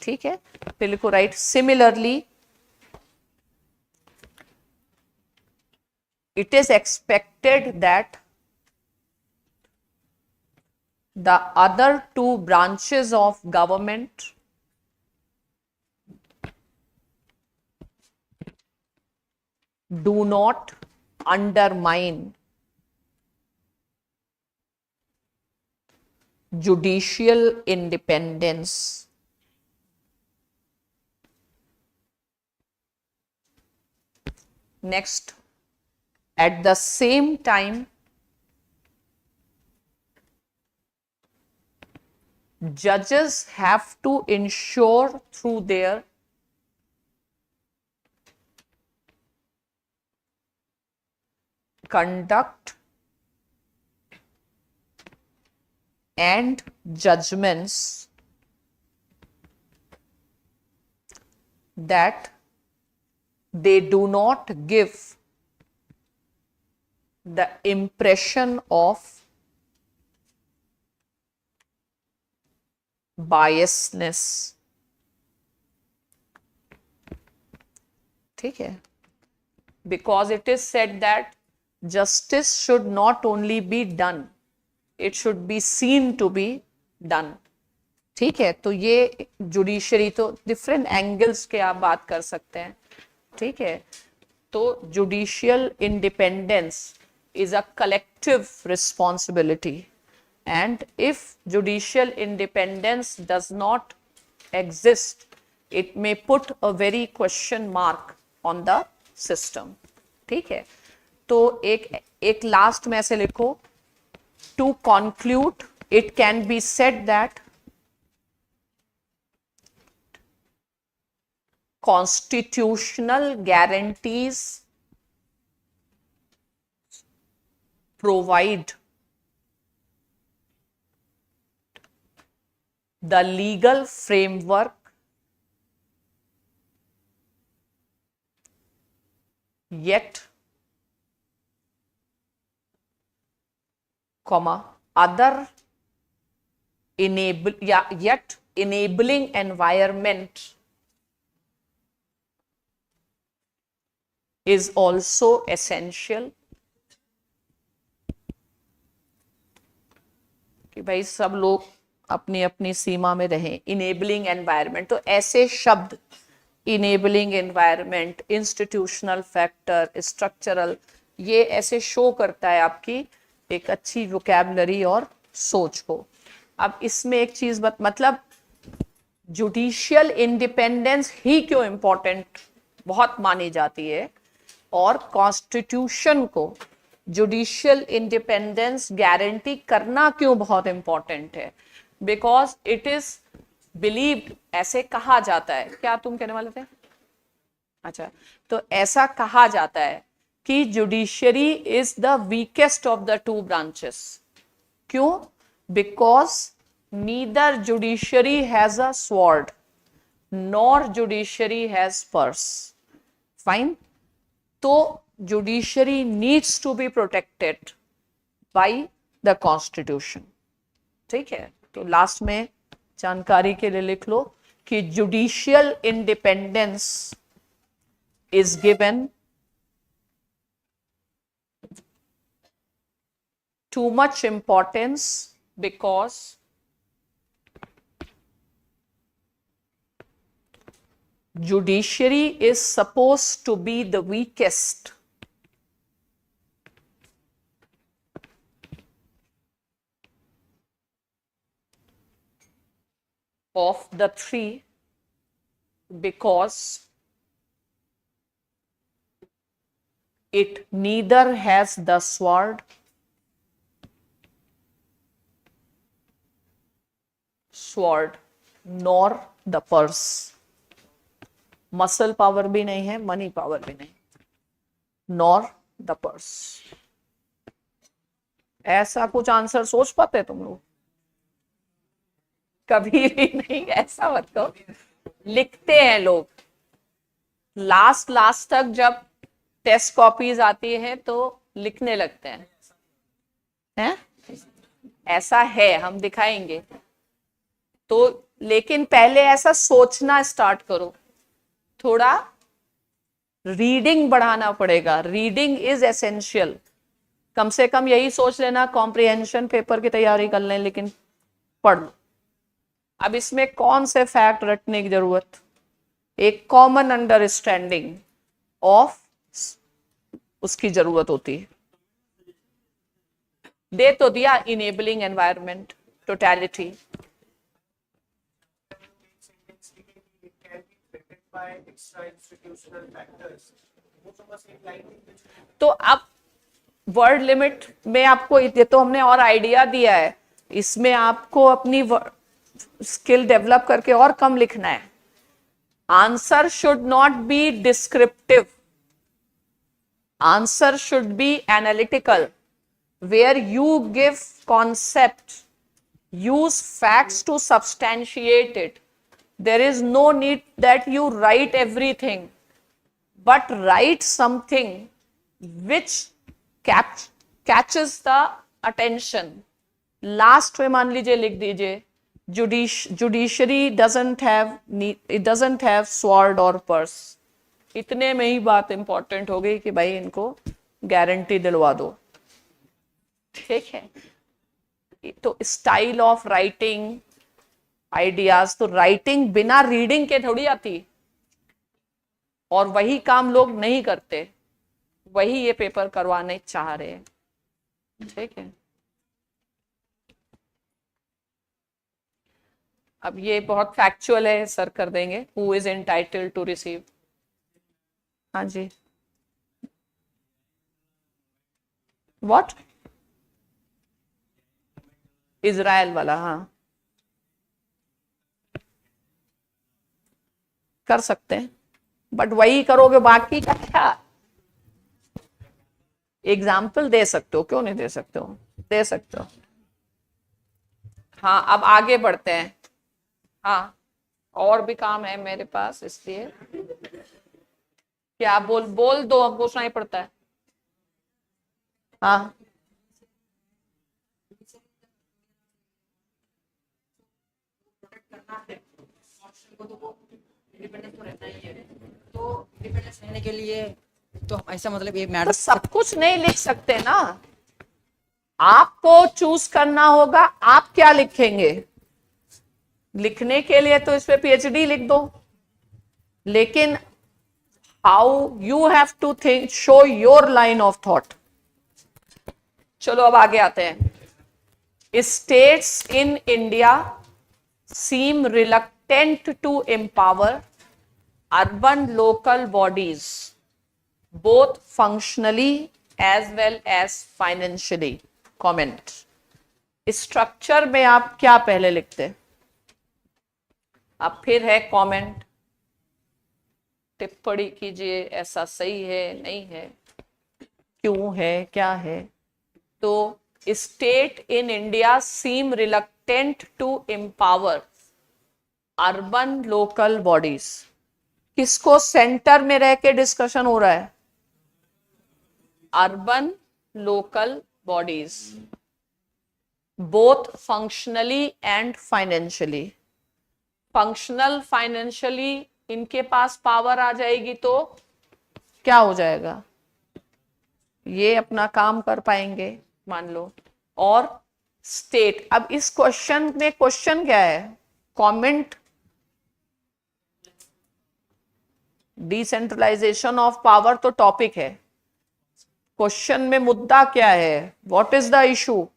ठीक है. फिर लिखो, right, similarly it is expected that the other two branches of government do not undermine judicial independence. Next, at the same time, judges have to ensure through their conduct and judgments that they do not give the impression of biasness. ठीक है, because it is said that justice should not only be done, it should be seen to be done. ठीक है, तो ये judiciary तो different angles के आप बात कर सकते हैं. ठीक है, तो judicial independence is a collective responsibility, and if judicial independence does not exist, it may put a very question mark on the system. ठीक है, तो एक लास्ट में ऐसे लिखो, to conclude it can be said that constitutional guarantees provide the legal framework yet other yet enabling environment is also essential. कि भाई सब लोग अपनी अपनी सीमा में रहें. इनेबलिंग एनवायरनमेंट, तो ऐसे शब्द enabling environment, institutional factor, structural, ये ऐसे शो करता है आपकी एक अच्छी वोकैबुलरी और सोच को. अब इसमें एक चीज मतलब जुडिशियल इंडिपेंडेंस ही क्यों इंपॉर्टेंट बहुत मानी जाती है, और कॉन्स्टिट्यूशन को जुडिशियल इंडिपेंडेंस गारंटी करना क्यों बहुत इंपॉर्टेंट है. बिकॉज इट इज बिलीव्ड, ऐसे कहा जाता है. क्या तुम कहने वाले थे? अच्छा, तो ऐसा कहा जाता है कि judiciary is the weakest of the two branches. क्यों? Because neither judiciary has a sword nor judiciary has purse. Fine, तो judiciary needs to be protected by the constitution. ठीक है, तो लास्ट में जानकारी के लिए लिख लो कि judicial independence is given too much importance because judiciary is supposed to be the weakest of the three, because it neither has the sword nor the purse. Muscle power भी नहीं है, मनी पावर भी नहीं, nor the purse. ऐसा कुछ answer सोच पाते तुम लोग? कभी भी नहीं. ऐसा मत कहो, लिखते हैं लोग लास्ट तक जब टेस्ट कॉपीज आती है तो लिखने लगते हैं. ऐसा है, हम दिखाएंगे. तो लेकिन पहले ऐसा सोचना स्टार्ट करो, थोड़ा रीडिंग बढ़ाना पड़ेगा. Reading is essential. कम से कम यही सोच लेना कॉम्प्रिहेंशन पेपर की तैयारी कर लें, लेकिन पढ़ लो. अब इसमें कौन से फैक्ट रटने की जरूरत? एक कॉमन अंडरस्टैंडिंग ऑफ उसकी जरूरत होती है. दे तो दिया इनेबलिंग एनवायरनमेंट, totality. तो अब वर्ड लिमिट में आपको ये तो हमने और आइडिया दिया है, इसमें आपको अपनी स्किल डेवलप करके और कम लिखना है. Answer should not be descriptive, answer should be analytical, where you give concept, use facts to substantiate it. There is no need that you write everything, but write something which catches the attention. Last में मान लीजिए लिख दीजिए judiciary doesn't have sword or purse. इतने में ही बात important हो गई कि भाई इनको गारंटी दिलवा दो. ठीक है. तो स्टाइल ऑफ राइटिंग, आइडियाज, तो राइटिंग बिना रीडिंग के थोड़ी आती, और वही काम लोग नहीं करते, वही ये पेपर करवाने चाह रहे हैं. ठीक है. अब ये बहुत फैक्चुअल है, सर कर देंगे. Who is entitled to receive. हाँ जी. व्हाट? इजराइल वाला. हाँ, कर सकते हैं, बट वही करोगे, बाकी का क्या? एग्जाम्पल दे सकते हो, क्यों नहीं दे सकते हो? दे सकते हो. हाँ, अब आगे बढ़ते हैं. हाँ, और भी काम है मेरे पास, इसलिए क्या बोल दो, हमको सुनाई पड़ता है. हाँ, तो डिपेंडेंस रहने के लिए तो ऐसा मतलब ये तो मैटर सब कुछ नहीं लिख सकते ना, आपको चूज करना होगा आप क्या लिखेंगे. लिखने के लिए तो इस पे पीएचडी लिख दो, लेकिन how you have to think, show your line of thought. चलो अब आगे आते हैं. States in India seem reluctant to empower urban local bodies both functionally as well as financially. Comment. Structure में आप क्या पहले लिखते? अब फिर है कमेंट, टिप्पणी कीजिए, ऐसा सही है, नहीं है, क्यों है, क्या है. तो state in India seem reluctant to empower urban local bodies. किसको सेंटर में रह के डिस्कशन हो रहा है? Urban local bodies, both functionally and financially. Functional, financially इनके पास पावर आ जाएगी तो क्या हो जाएगा? ये अपना काम कर पाएंगे मान लो. और स्टेट, अब इस क्वेश्चन में क्वेश्चन क्या है? कमेंट डिसेंट्रलाइजेशन ऑफ पावर तो टॉपिक है, क्वेश्चन में मुद्दा क्या है? What is the issue?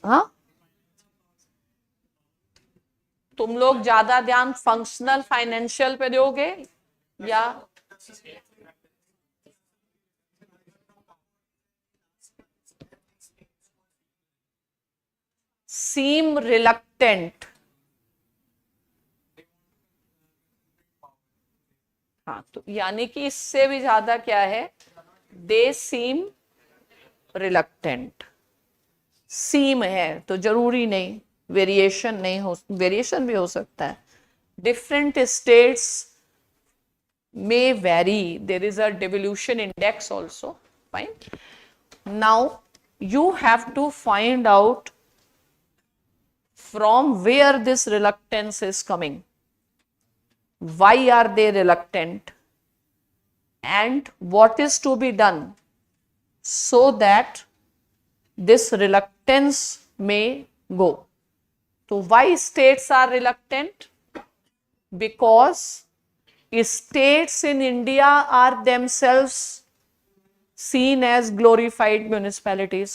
हाँ, तुम लोग ज्यादा ध्यान फंक्शनल फाइनेंशियल पे दोगे या seem reluctant? हाँ, तो यानी कि इससे भी ज्यादा क्या है? they seem reluctant. seem है तो जरूरी नहीं, वेरिएशन नहीं हो, वेरिएशन भी हो सकता है. different states may vary, there is a devolution index also. Fine. Now you have to find out from where this reluctance is coming. Why are they reluctant? And what is to be done so that this reluctance may go? So why states are reluctant? Because states in India are themselves seen as glorified municipalities.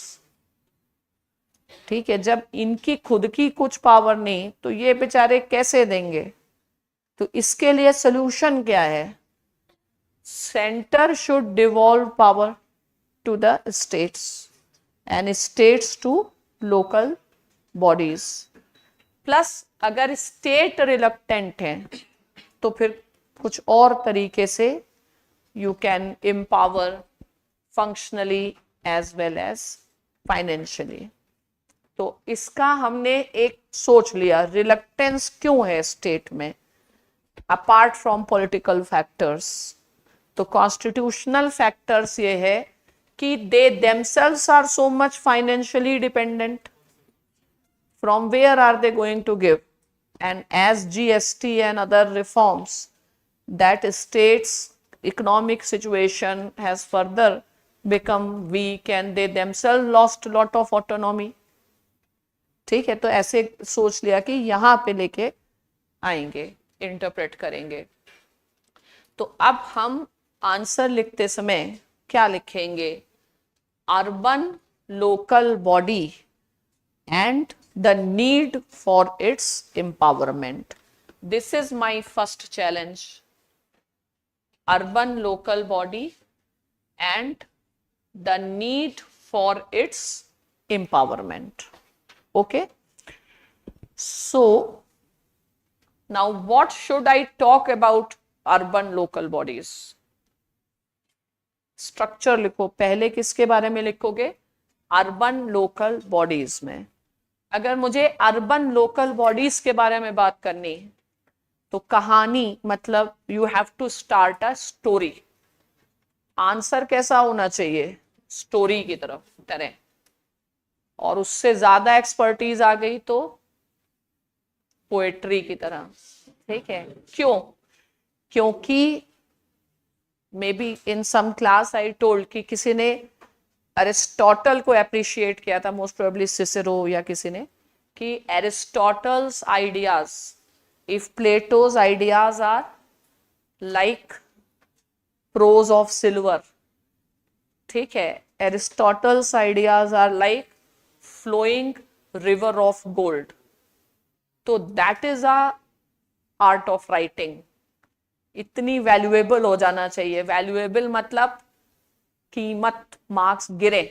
ठीक है, जब इनकी खुद की कुछ power नहीं तो ये बेचारे कैसे देंगे? तो इसके लिए सोल्यूशन क्या है? Centre should devolve power to the states and states to local bodies. Plus अगर स्टेट रिलक्टेंट है तो फिर कुछ और तरीके से you can empower functionally as well as financially. तो इसका हमने एक सोच लिया, रिलक्टेंस क्यों है स्टेट में अपार्ट फ्रॉम पॉलिटिकल फैक्टर्स. तो कॉन्स्टिट्यूशनल फैक्टर्स ये है कि they themselves are so much financially dependent. From where are they going to give? And as GST and other reforms, that states' economic situation has further become weak and they themselves lost a lot of autonomy. ठीक है, तो ऐसे सोच लिया कि यहाँ पे लेके आएंगे, इंटरप्रेट करेंगे. तो अब हम आंसर लिखते समय क्या लिखेंगे? Urban local body and the need for its empowerment. This is my first challenge. Urban local body and the need for its empowerment. Okay. So now what should I talk about urban local bodies? Structure लिखो. पहले किसके बारे में लिखोगे? Urban local bodies में. अगर मुझे urban local bodies के बारे में बात करनी तो कहानी मतलब you have to start a story. Answer कैसा होना चाहिए? स्टोरी की तरह. और उससे ज्यादा एक्सपर्टीज आ गई तो पोएट्री की तरह. ठीक है, क्यों? क्योंकि maybe in some class I told कि किसी ने एरिस्टोटल को अप्रिशिएट किया था, मोस्ट प्रोबेबली सिसेरो या किसी ने, कि Aristotle's ideas, if Plato's ideas are like prose of silver. ठीक है, Aristotle's ideas are like flowing river of gold. तो that is a art of writing. इतनी वैल्यूएबल हो जाना चाहिए. वैल्यूएबल मतलब कीमत, मार्क्स गिरे.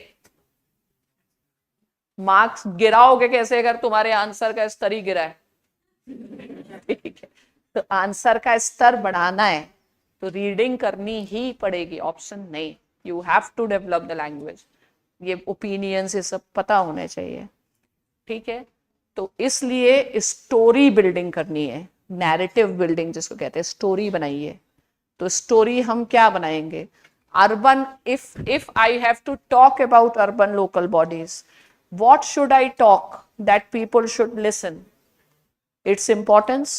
मार्क्स गिराओगे कैसे अगर तुम्हारे आंसर का स्तर ही गिरा है? ठीक है, तो आंसर का स्तर बढ़ाना है तो रीडिंग करनी ही पड़ेगी, ऑप्शन नहीं. You have to develop the language. ये ओपिनियंस ये सब पता होने चाहिए. ठीक है, तो इसलिए स्टोरी बिल्डिंग करनी है, नैरेटिव बिल्डिंग जिसको कहते हैं. स्टोरी बनाइए. तो स्टोरी हम क्या बनाएंगे? Urban, if I have to talk about urban local bodies, what should I talk that people should listen? Its importance.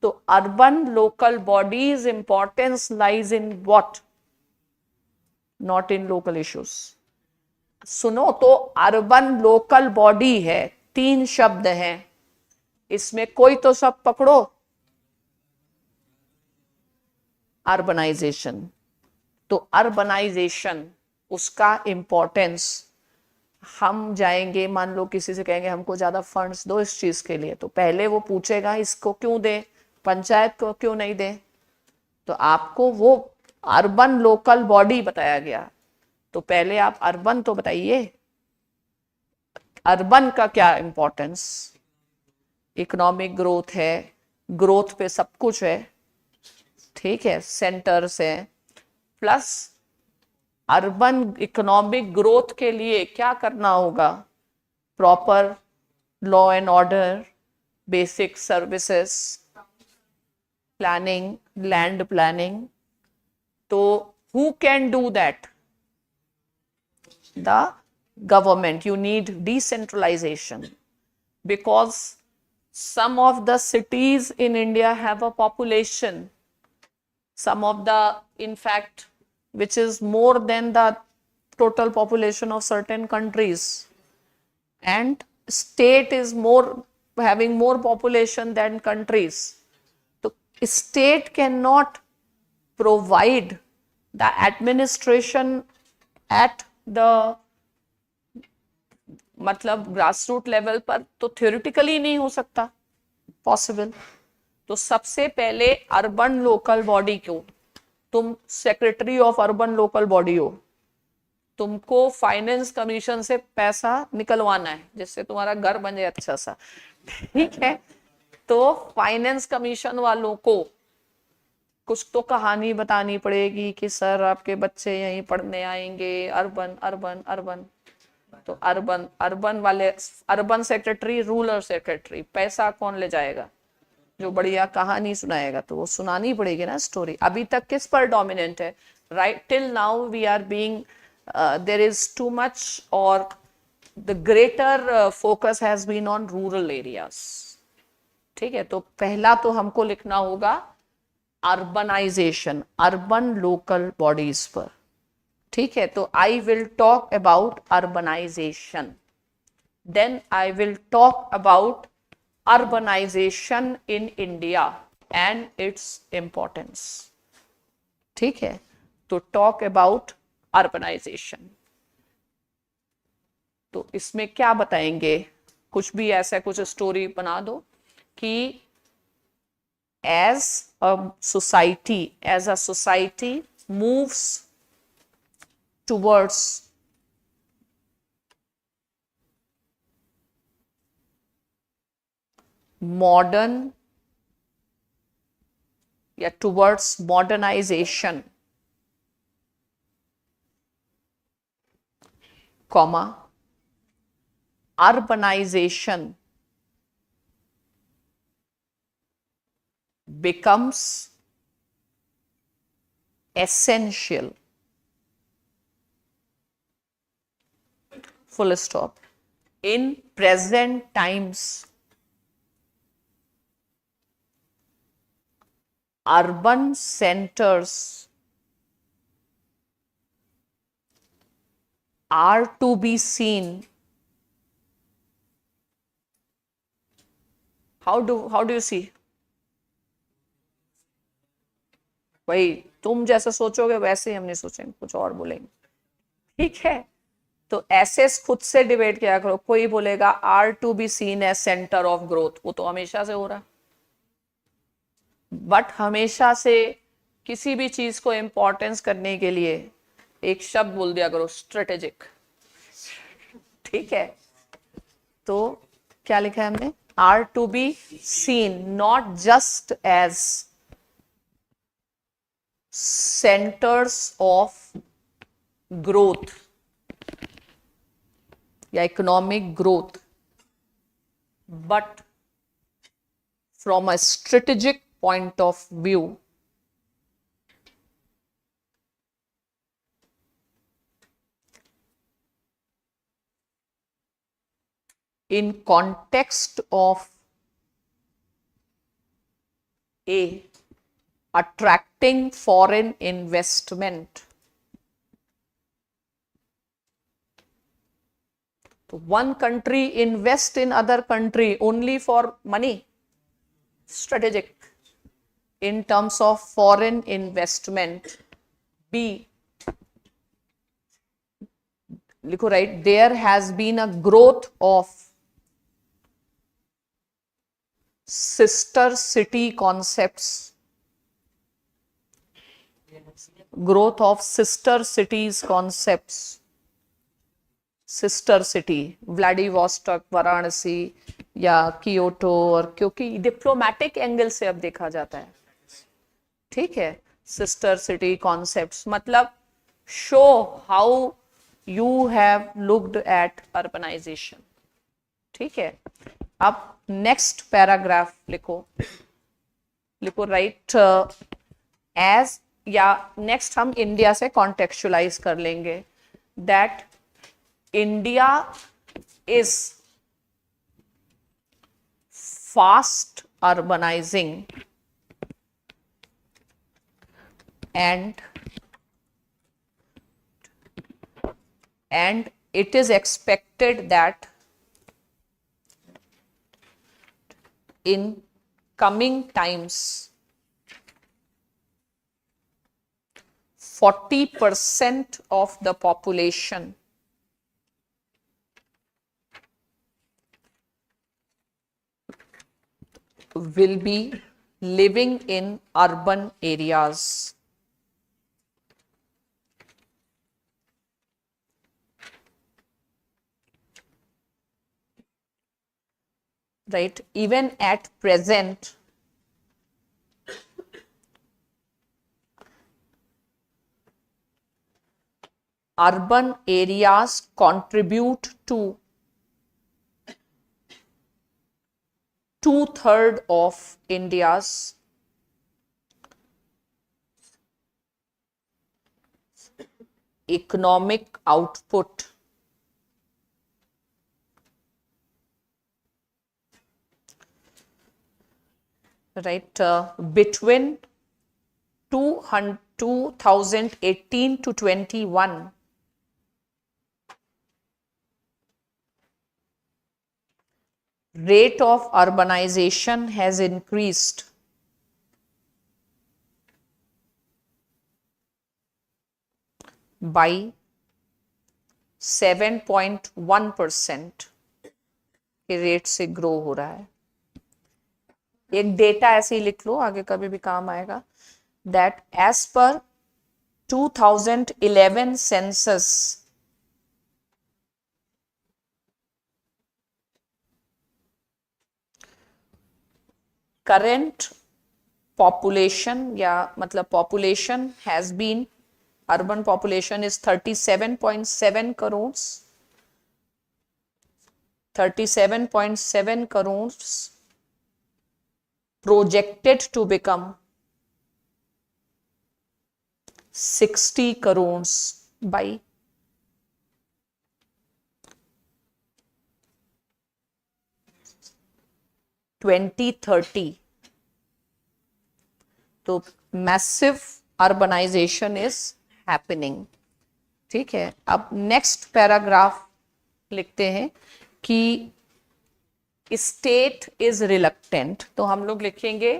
So urban local bodies importance lies in what? Not in local issues. सुनो तो urban local body है, 3 शब्द हैं, इसमें कोई तो सब पकड़ो. अर्बनाइजेशन. तो अर्बनाइजेशन, उसका इंपॉर्टेंस. हम जाएंगे, मान लो किसी से कहेंगे हमको ज्यादा फंड्स दो इस चीज के लिए, तो पहले वो पूछेगा इसको क्यों दे, पंचायत को क्यों नहीं दे. तो आपको वो अर्बन लोकल बॉडी बताया गया, तो पहले आप अर्बन तो बताइए. अर्बन का क्या इंपॉर्टेंस? इकोनॉमिक ग्रोथ है, ग्रोथ पे सब कुछ है. ठीक है, सेंटर्स है. प्लस अर्बन इकोनॉमिक ग्रोथ के लिए क्या करना होगा? Proper law and order, basic services, planning, land planning. तो who can do that? The government. You need decentralisation because some of the cities in India have a population, some of the, in fact, which is more than the total population of certain countries, and state is more, having more population than countries. So state cannot provide the administration at the मतलब grass root level पर तो theoretically नहीं हो सकता possible. तो सबसे पहले urban local body को, तुम secretary of urban local body हो, तुमको फाइनेंस कमीशन से पैसा निकलवाना है जिससे तुम्हारा घर बन जाए अच्छा सा, ठीक है। तो फाइनेंस कमीशन वालों को कुछ तो कहानी बतानी पड़ेगी कि सर आपके बच्चे यहीं पढ़ने आएंगे, अर्बन अर्बन अर्बन। तो अर्बन अर्बन वाले, अर्बन सेक्रेटरी, रूरल सेक्रेटरी, पैसा कौन ले जाएगा? जो बढ़िया कहानी सुनाएगा। तो वो सुनानी पड़ेगी ना स्टोरी। अभी तक किस पर डोमिनेंट है? Right till now we are being, there is too much और the greater focus has been on rural areas, ठीक है। तो पहला तो हमको लिखना होगा अर्बनाइजेशन, अर्बन लोकल बॉडीज पर, ठीक है। तो I will talk about urbanization, then I will talk about urbanization in India and its importance, ठीक है। तो टॉक अबाउट अर्बनाइजेशन, तो इसमें क्या बताएंगे? कुछ भी ऐसा कुछ स्टोरी बना दो कि as a society moves towards modern या towards modernization, comma, urbanization becomes essential, full stop. In present times, urban centers are to be seen. How do you see? भाई तुम जैसे सोचोगे वैसे ही हम नहीं सोचेंगे, कुछ और बोलेंगे, ठीक है। तो ऐसे खुद से डिबेट किया करो। कोई बोलेगा are to be seen as centre of growth, वो तो हमेशा से हो रहा, बट हमेशा से किसी भी चीज को इंपॉर्टेंस करने के लिए एक शब्द बोल दिया करो, स्ट्रेटेजिक, ठीक है। तो क्या लिखा है हमने? Are to be seen not just as centers of growth या economic growth, but from a strategic point of view, in context of a attracting foreign investment. So one country invest in other country only for money, strategic. In terms of foreign investment, B, लिखो right, there has been a growth of sister city concepts, growth of sister cities concepts, sister city, Vladivostok, Varanasi या Kyoto, और क्योंकि diplomatic angle से अब देखा जाता है, ठीक है। सिस्टर सिटी कॉन्सेप्ट्स मतलब show how you have looked at urbanization, ठीक है। अब नेक्स्ट पैराग्राफ लिखो, राइट एज, या नेक्स्ट हम इंडिया से कॉन्टेक्चुअलाइज कर लेंगे, that India is fast urbanizing and it is expected that in coming times 40% of the population will be living in urban areas. Right? Even at present, urban areas contribute to 2/3 of India's economic output. Right? Between 2018 to 21, rate of urbanization has increased by 7.1% के rate से grow हो रहा है. एक data ऐसे ही लिख लो, आगे कभी भी काम आएगा. That as per 2011 census, current population या मतलब population has been, urban population is 37.7 crores. 37.7 crores projected to become 60 crores by 2030. तो massive urbanization is happening. ठीक है. अब नेक्स्ट पैराग्राफ लिखते हैं कि स्टेट इज रिलक्टेंट. तो हम लोग लिखेंगे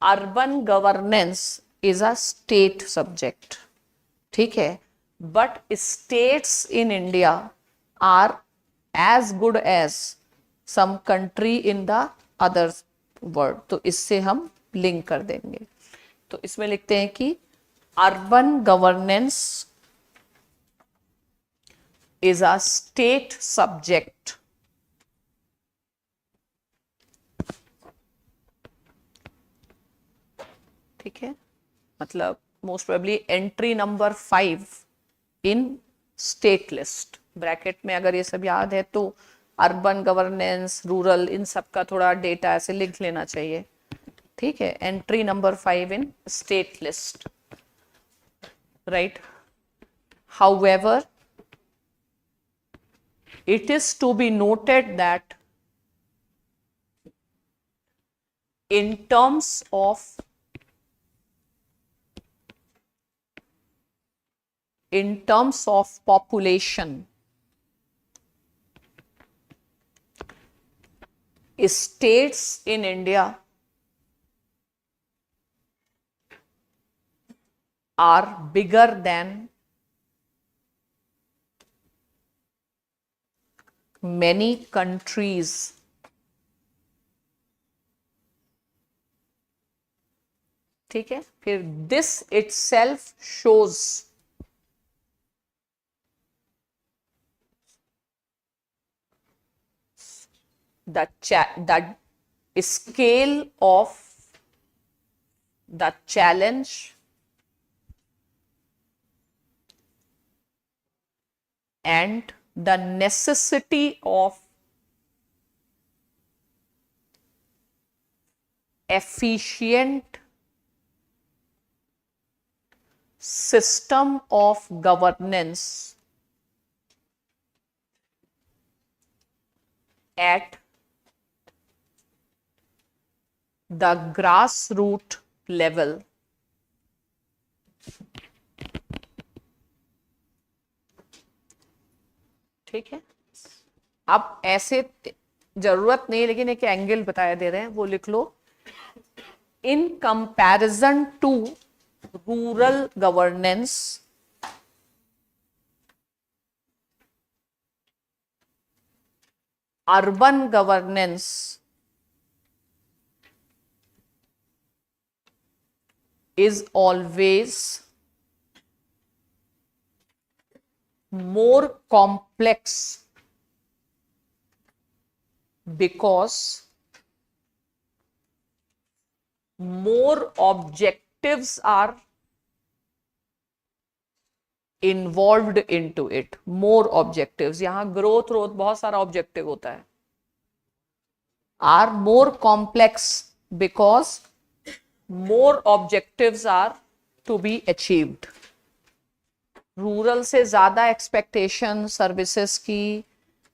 urban governance is a state subject. ठीक है. But states in India are as good as some country in the other world. तो इससे हम लिंक कर देंगे. तो इसमें लिखते हैं कि urban governance is a state subject. ठीक है. मतलब मोस्ट प्रोबेबली एंट्री नंबर 5 इन स्टेट लिस्ट. ब्रैकेट में अगर ये सब याद है तो अर्बन गवर्नेंस, रूरल, इन सब का थोड़ा डेटा ऐसे लिख लेना चाहिए. ठीक है. Entry number 5 in state list. Right. However, it is to be noted that in terms of population, states in India are bigger than many countries. ठीक है. फिर this itself shows the scale of the challenge and the necessity of efficient system of governance at the grassroots level. ठीक है. अब ऐसे जरूरत नहीं, लेकिन एक एंगल बताया दे रहे हैं, वो लिख लो. In comparison to rural governance urban governance is always more complex because more objectives are involved into it. More objectives. यहाँ growth बहुत सारा objective होता है. Are more complex because more objectives are to be achieved. Rural से ज़्यादा expectation services की,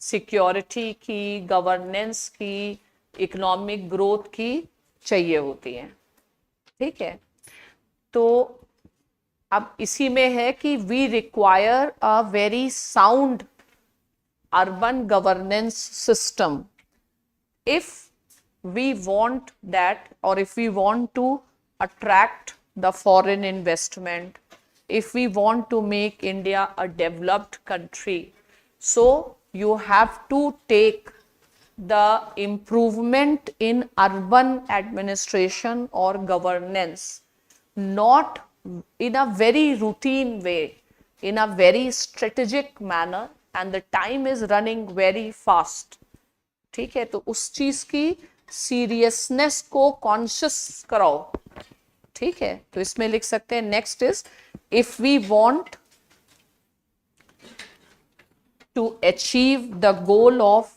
security की, governance की, इकोनॉमिक ग्रोथ की चाहिए होती हैं. ठीक है, तो अब इसी में है कि we require a very sound urban governance system if we want that, or if we want to attract the foreign investment, if we want to make India a developed country, so you have to take the improvement in urban administration or governance not in a very routine way, in a very strategic manner, and the time is running very fast. ठीक है, तो उस चीज की seriousness को conscious कराओ. ठीक है, तो इसमें लिख सकते हैं next is if we want to achieve the goal of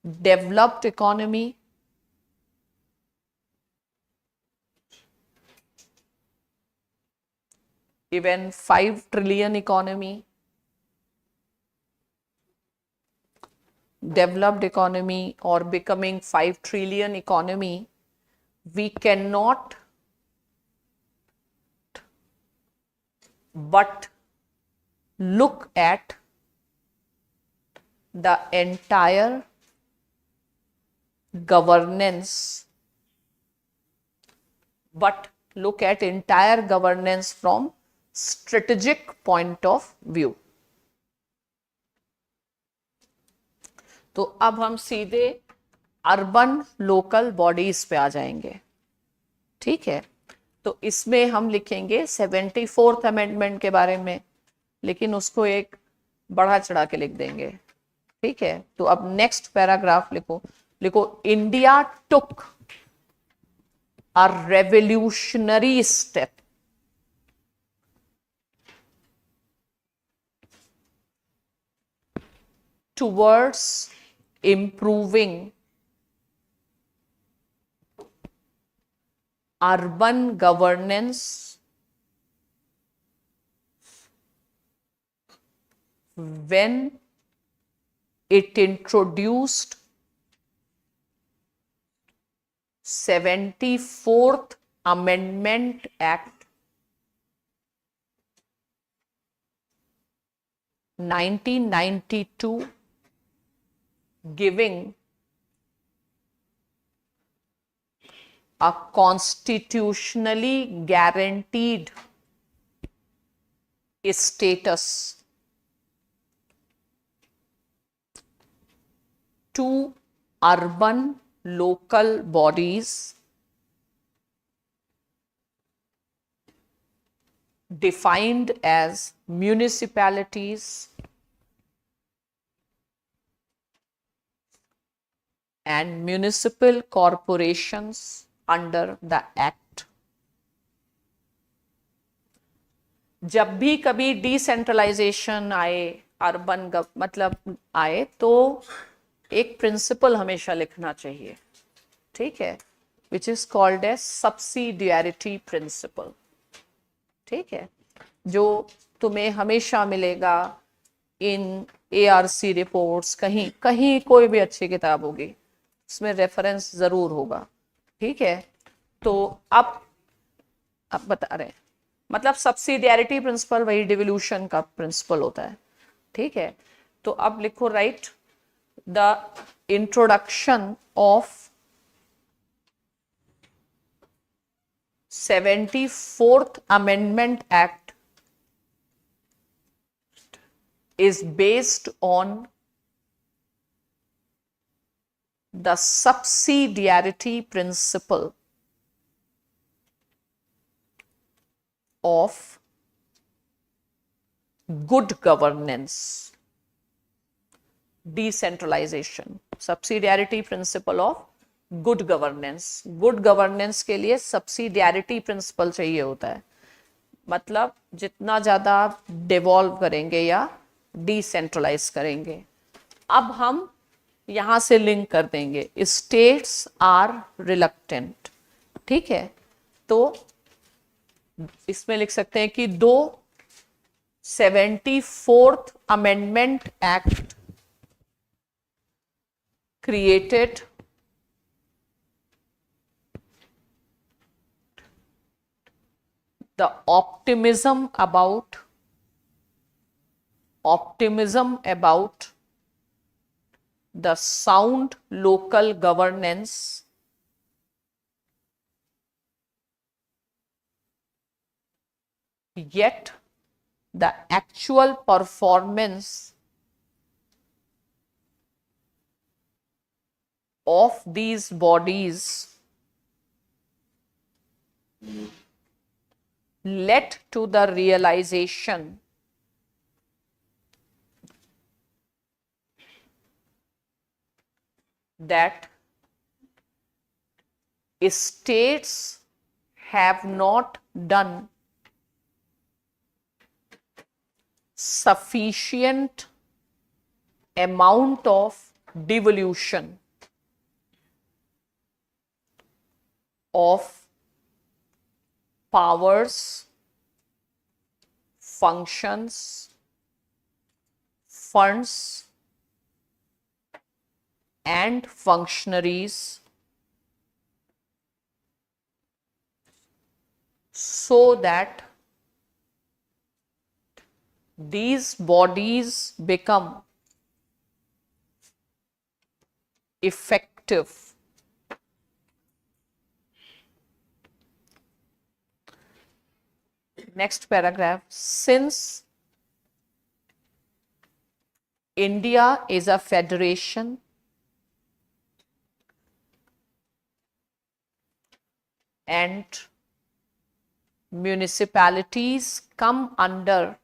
developed economy, even 5 trillion economy, developed economy or becoming 5 trillion economy, we cannot but look at the entire governance, from strategic point of view. तो अब हम सीधे urban local bodies पे आ जाएंगे. ठीक है, तो इसमें हम लिखेंगे 74th अमेंडमेंट के बारे में, लेकिन उसको एक बढ़ा चढ़ा के लिख देंगे. ठीक है, तो अब नेक्स्ट पैराग्राफ लिखो India took a revolutionary step towards improving urban governance when it introduced 74th Amendment Act 1992, giving a constitutionally guaranteed status to urban local bodies defined as municipalities and municipal corporations under the act. जब भी कभी decentralisation आए, urban मतलब आए, तो एक principal हमेशा लिखना चाहिए. ठीक है, which is called as subsidiarity principle. ठीक है, जो तुम्हें हमेशा मिलेगा इन ARC रिपोर्ट्स, कहीं कहीं कोई भी अच्छी किताब होगी उसमें रेफरेंस जरूर होगा. ठीक है, तो अब बता रहे हैं, मतलब सब्सिडियरिटी प्रिंसिपल वही डिवोल्यूशन का प्रिंसिपल होता है. ठीक है, तो अब लिखो right the introduction of 74th Amendment Act is based on the subsidiarity principle of good governance, decentralization, subsidiarity principle of good governance. Good governance के लिए सब्सिडियरिटी प्रिंसिपल चाहिए होता है, मतलब जितना ज़्यादा आप डिवॉल्व करेंगे या डिसेंट्रलाइज करेंगे. अब हम यहाँ से लिंक कर देंगे, स्टेट्स आर रिलक्टेंट. ठीक है, तो इसमें लिख सकते हैं कि दो 74th amendment act created the optimism about the sound local governance yet the actual performance of these bodies led to the realization that states have not done sufficient amount of devolution of powers, functions, funds, and functionaries so that these bodies become effective. Next paragraph. Since India is a federation and municipalities come under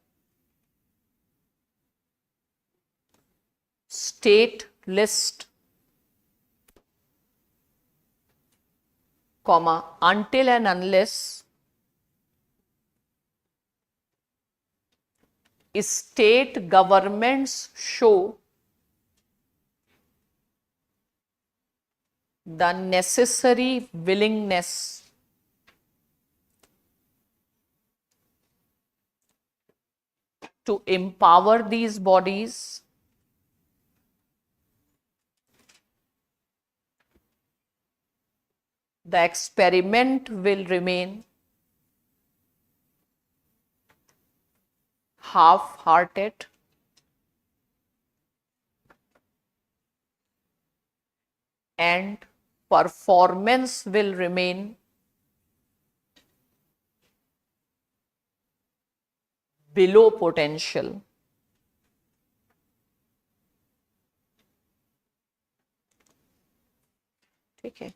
state list, comma, until and unless state governments show the necessary willingness to empower these bodies, the experiment will remain half-hearted and performance will remain below potential. ठीक है,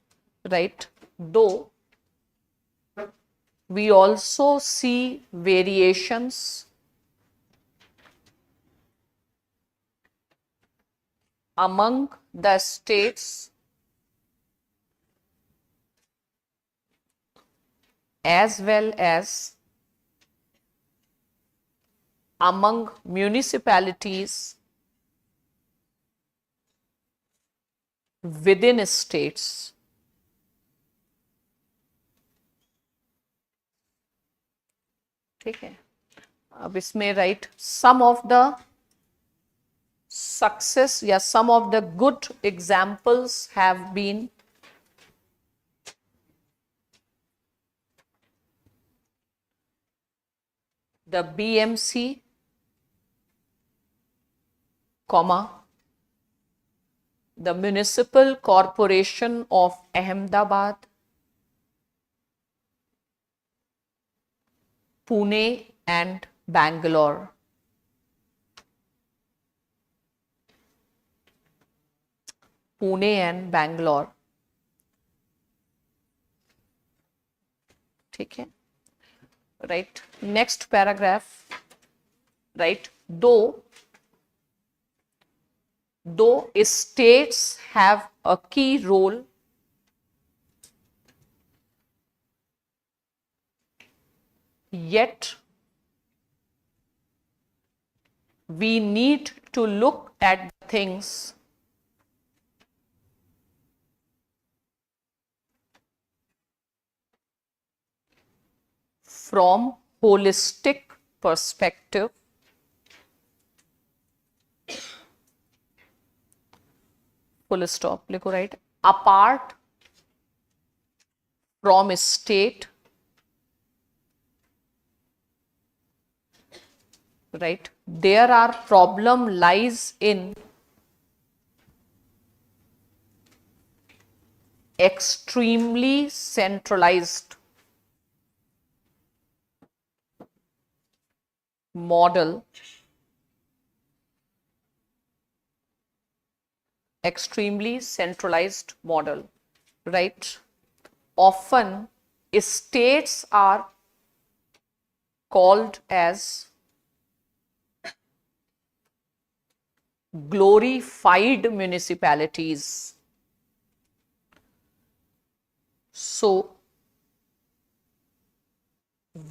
right? Though we also see variations among the states as well as among municipalities within states. ठीक है, अब इसमें write some of the success, yeah, some of the good examples have been the BMC, comma, the Municipal Corporation of Ahmedabad, Pune and Bangalore. Pune and Bangalore. ठीक है, right? Next paragraph, right? Though states have a key role yet we need to look at things from holistic perspective. Full stop, लिखो, right? Apart from state, right? There are problem lies in extremely centralized model, extremely centralized model, right? Often states are called as glorified municipalities. So,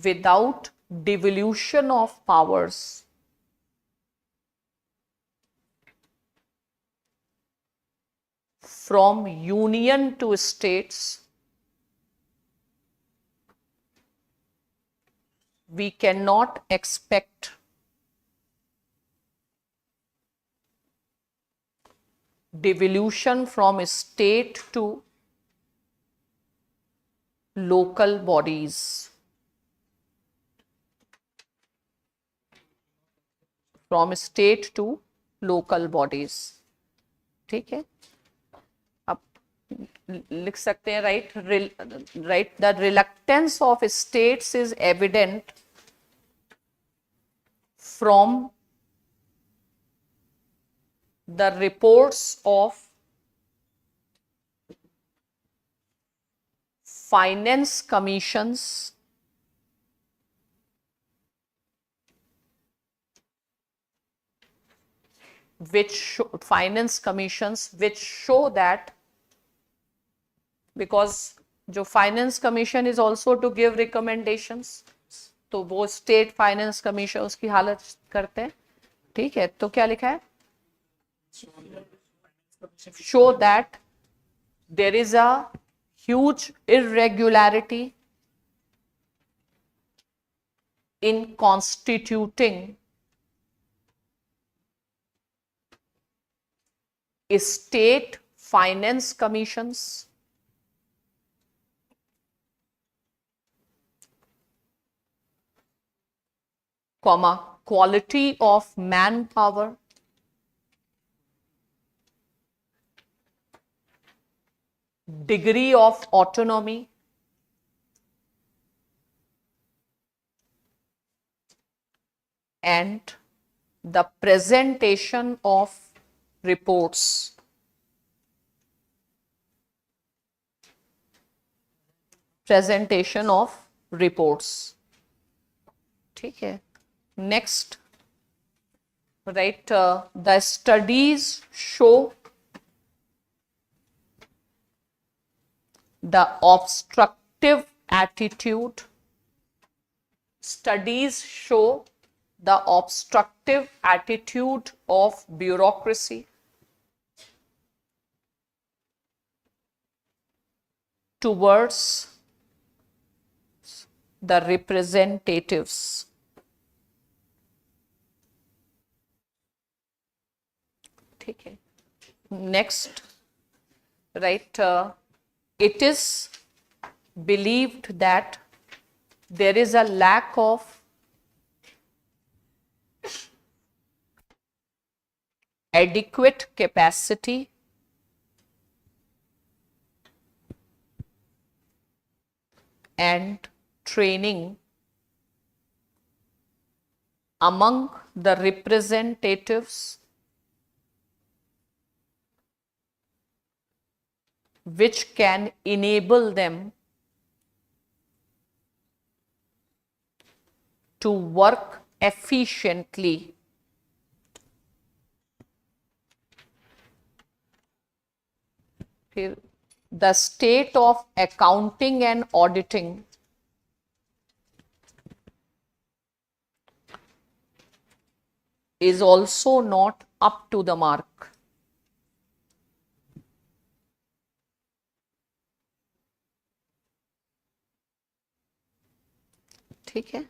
without devolution of powers, from union to states, we cannot expect devolution from state to local bodies. From state to local bodies. ठीक है, अब लिख सकते हैं, right? The reluctance of states is evident from the reports of finance commissions which show that, because जो finance commission is also to give recommendations, तो वो state finance commission उसकी हालत करते हैं, ठीक है? तो क्या लिखा है? Show that there is a huge irregularity in constituting state finance commissions, quality of manpower, degree of autonomy, and the presentation of reports. Presentation of reports. ठीक है? Next, right? The studies show the obstructive attitude. Studies show the obstructive attitude of bureaucracy towards the representatives. ठीक है? Next, right? It is believed that there is a lack of adequate capacity and training among the representatives which can enable them to work efficiently the state of accounting and auditing is also not up to the mark. ठीक है,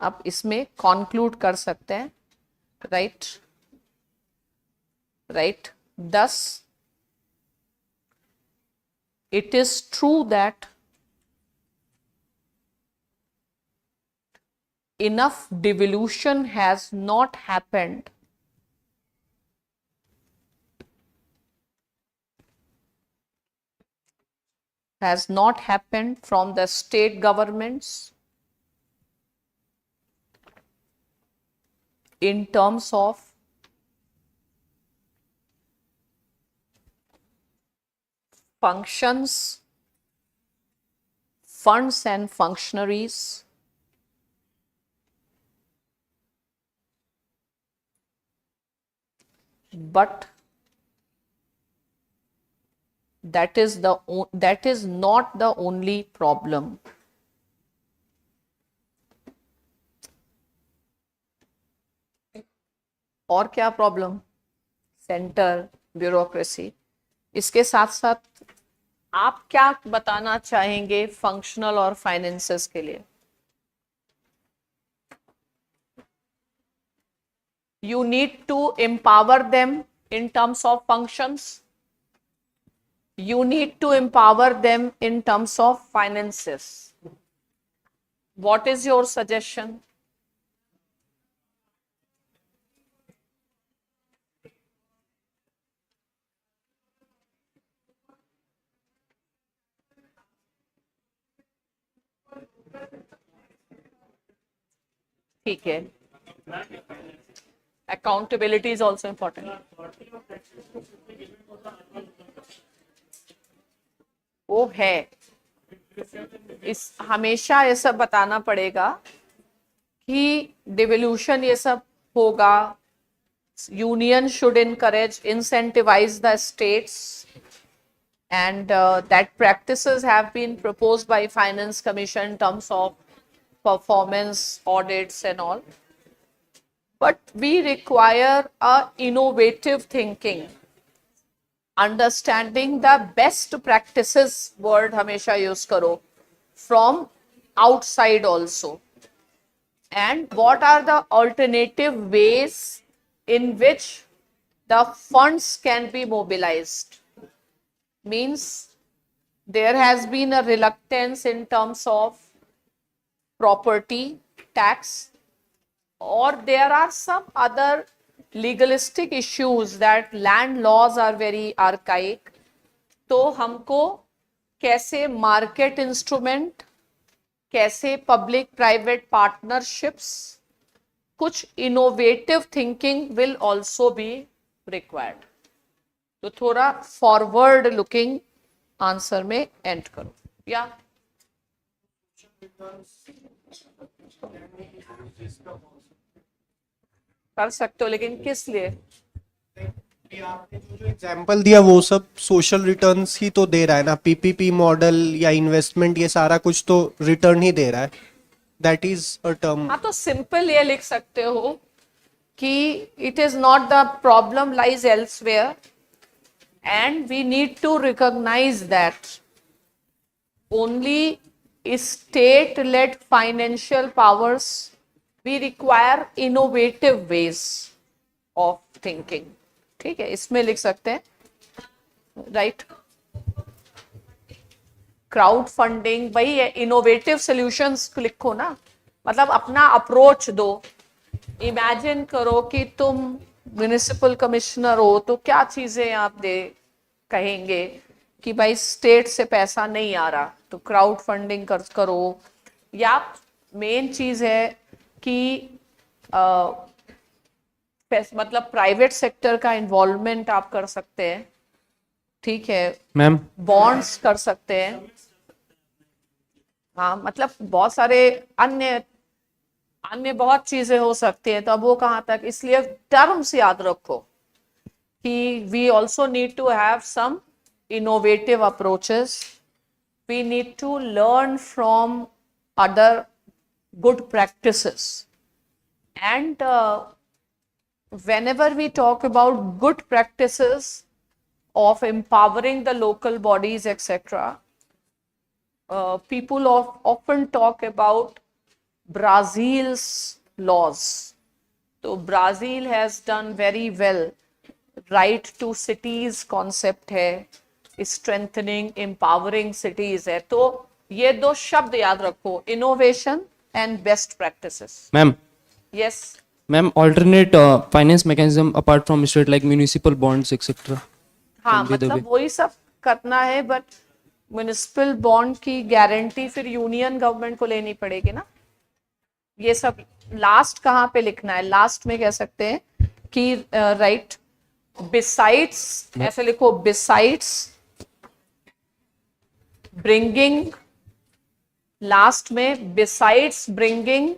अब इसमें conclude कर सकते हैं, right? Right? Thus, it is true that enough devolution has not happened from the state governments in terms of functions, funds and functionaries, but that is not the only problem. और क्या problem? Centre bureaucracy. इसके साथ साथ आप क्या बताना चाहेंगे functional और फाइनेंसेस के लिए? You need to empower them in terms of functions. You need to empower them in terms of finances. What is your suggestion? ठीक है. Accountability is also important. वो है, इस हमेशा ये सब बताना पड़ेगा कि डिवोल्यूशन ये सब होगा. Union should encourage, incentivize the states, and that practices have been proposed by Finance Commission in terms of performance audits and all. But we require a innovative thinking, understanding the best practices word hamesha use karo from outside also, and what are the alternative ways in which the funds can be mobilized. Means there has been a reluctance in terms of property tax, or there are some other legalistic issues that land laws are very archaic. तो हमको कैसे market instrument, कैसे public private partnerships, कुछ innovative thinking will also be required. तो थोड़ा forward looking answer में and करो. या कर सकते हो, लेकिन किस लिए? आपने जो एग्जाम्पल दिया वो सब सोशल रिटर्न्स ही तो दे रहा है ना. पीपीपी मॉडल या इन्वेस्टमेंट ये सारा कुछ तो रिटर्न ही दे रहा है. That is a term. हाँ, तो सिंपल ये लिख सकते हो कि it is not the problem lies elsewhere, and we need to recognize that only state led financial powers, we require innovative ways of thinking. ठीक है, इसमें लिख सकते हैं, राइट? क्राउड फंडिंग वही है, इनोवेटिव सॉल्यूशंस लिखो ना, मतलब अपना अप्रोच दो. इमेजिन करो कि तुम म्युनिसिपल कमिश्नर हो, तो क्या चीजें आप कहेंगे कि भाई स्टेट से पैसा नहीं आ रहा, तो क्राउड फंडिंग करो. या मेन चीज है कि मतलब प्राइवेट सेक्टर का इन्वॉल्वमेंट आप कर सकते हैं, ठीक है, मैम बॉन्ड्स कर सकते हैं, हाँ, मतलब बहुत सारे अन्य अन्य बहुत चीजें हो सकती हैं। तो अब वो कहाँ तक, इसलिए टर्म्स याद रखो कि we also need to have some innovative approaches, we need to learn from other good practices, and whenever we talk about good practices of empowering the local bodies, etc., people often talk about Brazil's laws. So Brazil has done very well. Right to cities concept है, strengthening, empowering cities है। तो ये दो शब्द याद रखो, innovation and best practices. Ma'am Yes. Ma'am alternate finance mechanism apart from state like municipal bonds etc. हाँ, Can be the मतलब way. वही सब करना है, बट म्युनिसिपल बॉन्ड की गारंटी फिर यूनियन गवर्नमेंट को लेनी पड़ेगी ना। ये सब लास्ट कहाँ पे लिखना है, लास्ट में कह सकते हैं कि राइट बिसाइड्स, ऐसे लिखो, बिसाइड्स ब्रिंगिंग, लास्ट में besides bringing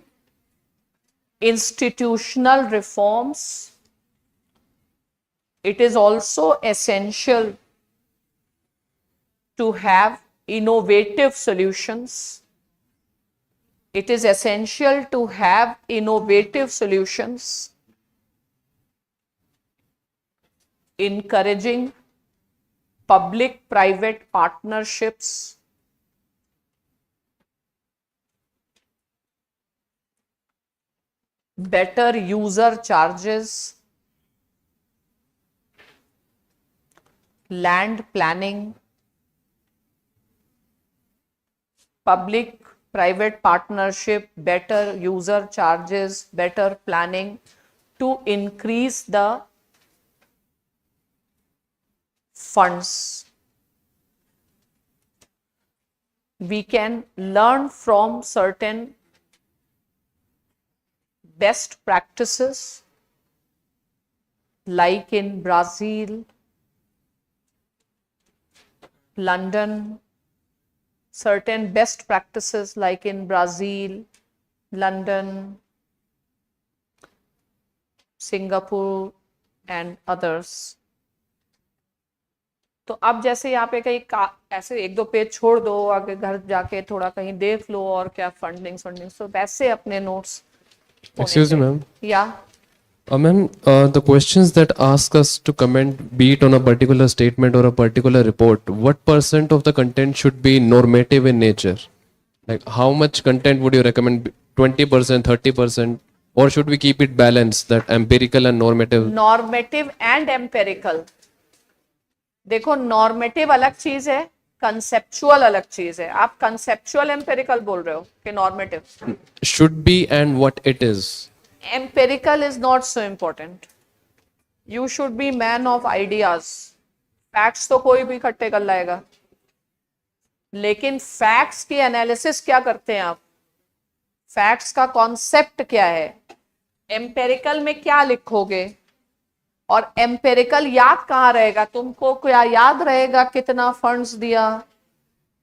institutional reforms, it is also essential to have innovative solutions. It is essential to have innovative solutions, encouraging public-private partnerships, better user charges, land planning, public-private partnership, better user charges, better planning to increase the funds. We can learn from certain best practices like in Brazil, London, certain best practices like in Brazil, London, Singapore and others. तो अब जैसे यहाँ पे कहीं ऐसे एक दो page छोड़ दो, आगे घर जाके थोड़ा कहीं देख लो और क्या फंडिंग, तो वैसे अपने notes. Excuse me, ma'am. Yeah. Ma'am, the questions that ask us to comment, be it on a particular statement or a particular report, what percent of the content should be normative in nature? Like, how much content would you recommend? 20%, 30%, or should we keep it balanced, that empirical and normative? Normative and empirical. देखो, normative अलग चीज है, conceptual अलग चीज है। आप conceptual empirical बोल रहे हो कि normative? Should be and what it is. Empirical is not so important. You should be man of ideas. Facts तो कोई भी इकट्ठे कर लाएगा, लेकिन फैक्ट्स की एनालिसिस क्या करते हैं आप? फैक्ट्स का कॉन्सेप्ट क्या है? एम्पेरिकल में क्या लिखोगे? और एम्पेरिकल याद कहाँ रहेगा तुमको? क्या याद रहेगा कितना फंड्स दिया,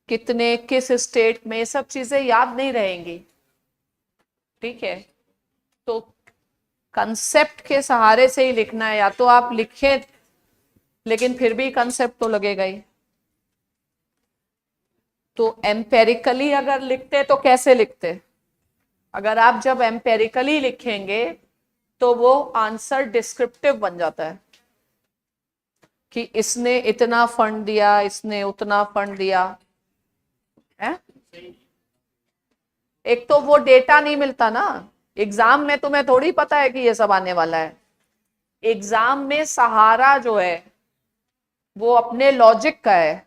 कितने, किस स्टेट में? ये सब चीजें याद नहीं रहेंगी, ठीक है? तो कंसेप्ट के सहारे से ही लिखना है। या तो आप लिखें लेकिन फिर भी कंसेप्ट तो लगेगा ही। तो एम्पेरिकली अगर लिखते तो कैसे लिखते? अगर आप जब एम्पेरिकली लिखेंगे तो वो आंसर डिस्क्रिप्टिव बन जाता है कि इसने इतना फंड दिया, इसने उतना फंड दिया है। एक तो वो डेटा नहीं मिलता ना, एग्जाम में तुम्हें थोड़ी पता है कि ये सब आने वाला है। एग्जाम में सहारा जो है वो अपने लॉजिक का है।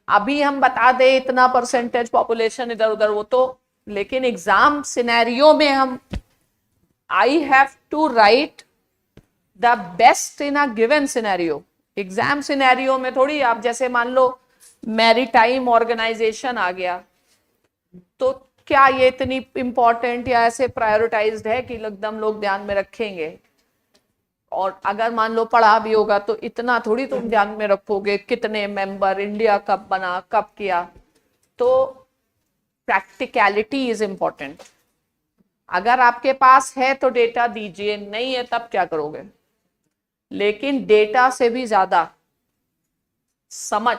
अभी हम बता दे इतना परसेंटेज पॉपुलेशन इधर उधर, वो तो, लेकिन एग्जाम सिनेरियो में हम I have to write the best in a given scenario. Exam scenario में थोड़ी आप, जैसे मान लो मैरीटाइम ऑर्गेनाइजेशन आ गया, तो क्या ये इतनी इंपॉर्टेंट या ऐसे प्रायोरिटाइज्ड है कि एकदम लोग ध्यान में रखेंगे? और अगर मान लो पढ़ा भी होगा तो इतना थोड़ी तुम ध्यान में रखोगे कितने मेंबर, इंडिया कब बना, कब किया। तो प्रैक्टिकलिटी इज इंपॉर्टेंट। अगर आपके पास है तो डेटा दीजिए, नहीं है तब क्या करोगे? लेकिन डेटा से भी ज्यादा समझ,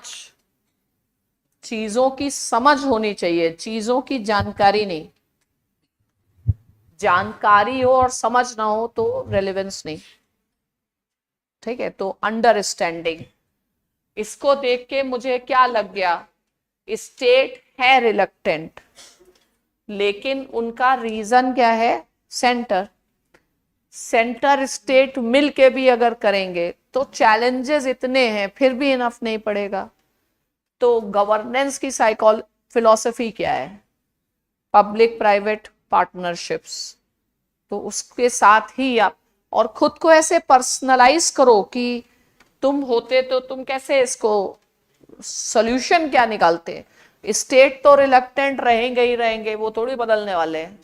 चीजों की समझ होनी चाहिए, चीजों की जानकारी नहीं। जानकारी हो और समझ ना हो तो रेलेवेंस नहीं। ठीक है, तो अंडरस्टैंडिंग, इसको देख के मुझे क्या लग गया, स्टेट है रिलक्टेंट, लेकिन उनका रीजन क्या है? सेंटर। सेंटर स्टेट मिल के भी अगर करेंगे तो चैलेंजेस इतने हैं फिर भी इनफ नहीं पड़ेगा। तो गवर्नेंस की फिलॉसफी क्या है? Public private partnerships. तो उसके साथ ही आप और खुद को ऐसे पर्सनलाइज करो कि तुम होते तो तुम कैसे इसको सॉल्यूशन क्या निकालते। स्टेट तो रिलक्टेंट रहेंगे ही रहेंगे, वो थोड़ी बदलने वाले हैं।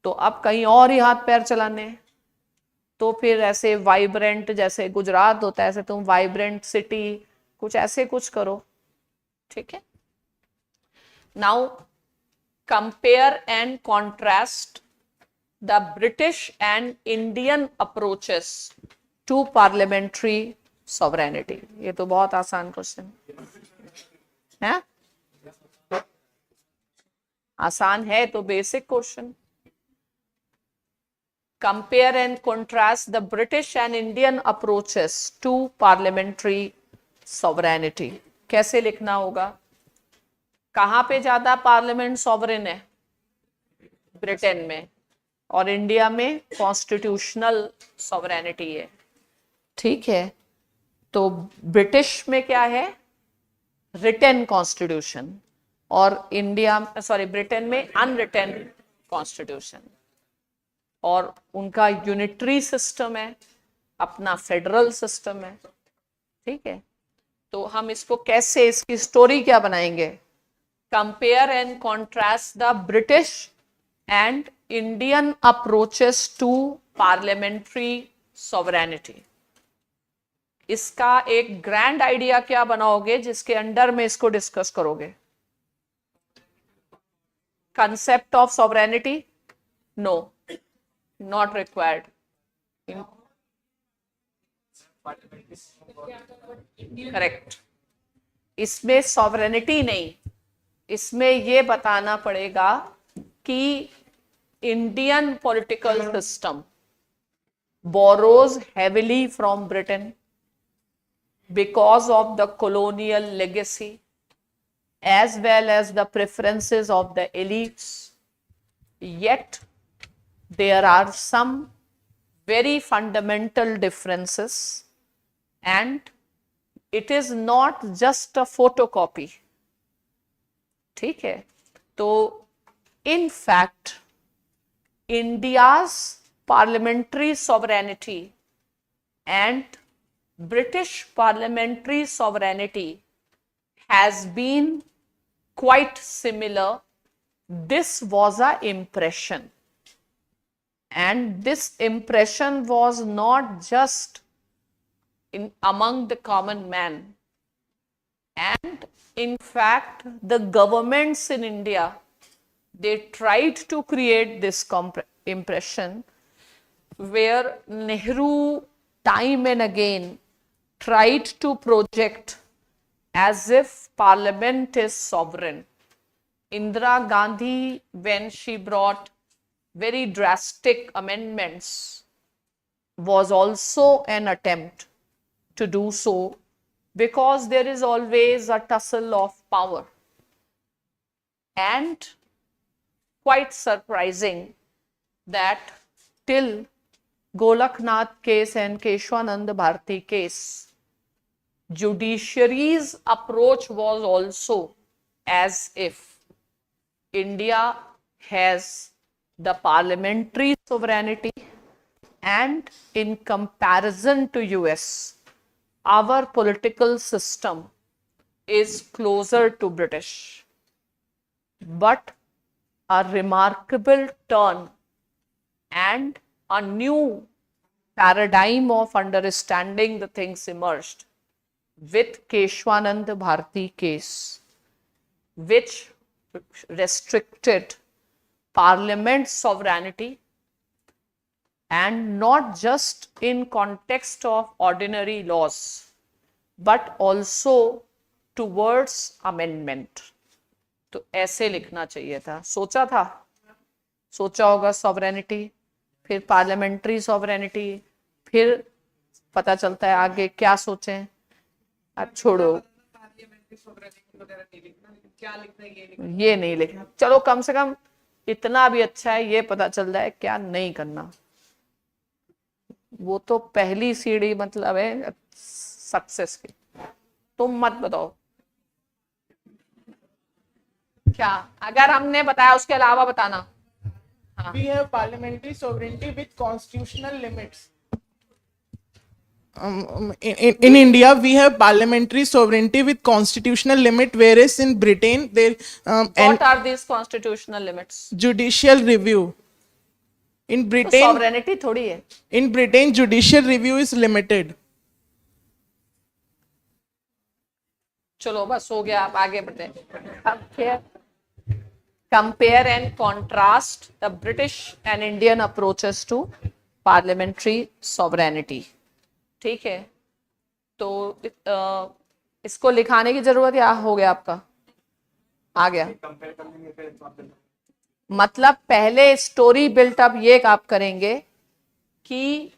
तो अब कहीं और ही हाथ पैर चलाने, तो फिर ऐसे वाइब्रेंट, जैसे गुजरात होता है ऐसे तुम वाइब्रेंट सिटी कुछ ऐसे कुछ करो। ठीक है, now compare and contrast the British and Indian approaches to parliamentary sovereignty। ये तो बहुत आसान क्वेश्चन है, आसान है तो basic question. Compare and contrast the British and Indian approaches to parliamentary sovereignty। कैसे लिखना होगा? कहां पे ज्यादा पार्लियामेंट सॉवरेन है? ब्रिटेन में। और इंडिया में कॉन्स्टिट्यूशनल सॉवरेनिटी है। ठीक है, तो ब्रिटिश में क्या है? रिटन कॉन्स्टिट्यूशन, और ब्रिटेन में अनरिटन कॉन्स्टिट्यूशन। और उनका यूनिटरी सिस्टम है, अपना फेडरल सिस्टम है। ठीक है, तो हम इसको कैसे, इसकी स्टोरी क्या बनाएंगे? Compare and contrast the British and Indian approaches to parliamentary sovereignty। इसका एक ग्रैंड आइडिया क्या बनाओगे जिसके अंडर में इसको डिस्कस करोगे? Concept of sovereignty? No, not required. Correct, इसमें सॉवरेनिटी नहीं, इसमें ये बताना पड़ेगा कि Indian political system borrows heavily from Britain because of the colonial legacy as well as the preferences of the elites. Yet there are some very fundamental differences and it is not just a photocopy। ठीक है, तो in fact India's parliamentary sovereignty and British parliamentary sovereignty has been quite similar. This was an impression, and this impression was not just among the common man, and in fact the governments in India, they tried to create this impression where Nehru time and again tried to project as if parliament is sovereign. Indira Gandhi, when she brought very drastic amendments, was also an attempt to do so because there is always a tussle of power. And quite surprising that till Golaknath case and Keshwanand Bharati case, judiciary's approach was also as if India has the parliamentary sovereignty and in comparison to US, our political system is closer to British. But a remarkable turn and a new paradigm of understanding the things emerged with Keshwanand Bharati case, which restricted Parliament's sovereignty, and not just in context of ordinary laws, but also towards amendment. तो ऐसे लिखना चाहिए था, सोचा होगा sovereignty, फिर parliamentary sovereignty, फिर पता चलता है आगे क्या सोचें। अब छोड़ो, ये नहीं लिखना, चलो कम से कम इतना भी अच्छा है, ये पता चल रहा है क्या नहीं करना। वो तो पहली सीढ़ी मतलब है सक्सेस की। तुम मत बताओ क्या, अगर हमने बताया उसके अलावा बताना। We have parliamentary sovereignty with constitutional limits. In India, we have parliamentary sovereignty with constitutional limit, whereas in Britain, there What are these constitutional limits? judicial review. In तो Britain, sovereignty थोड़ी है। in Britain, judicial review is limited. चलो बस हो गया, अब आगे बढ़ते हैं। Compare and contrast the British and Indian approaches to parliamentary sovereignty. ठीक है, तो इसको लिखाने की जरूरत या हो गया आपका, आ गया। मतलब पहले स्टोरी बिल्टअप ये आप करेंगे कि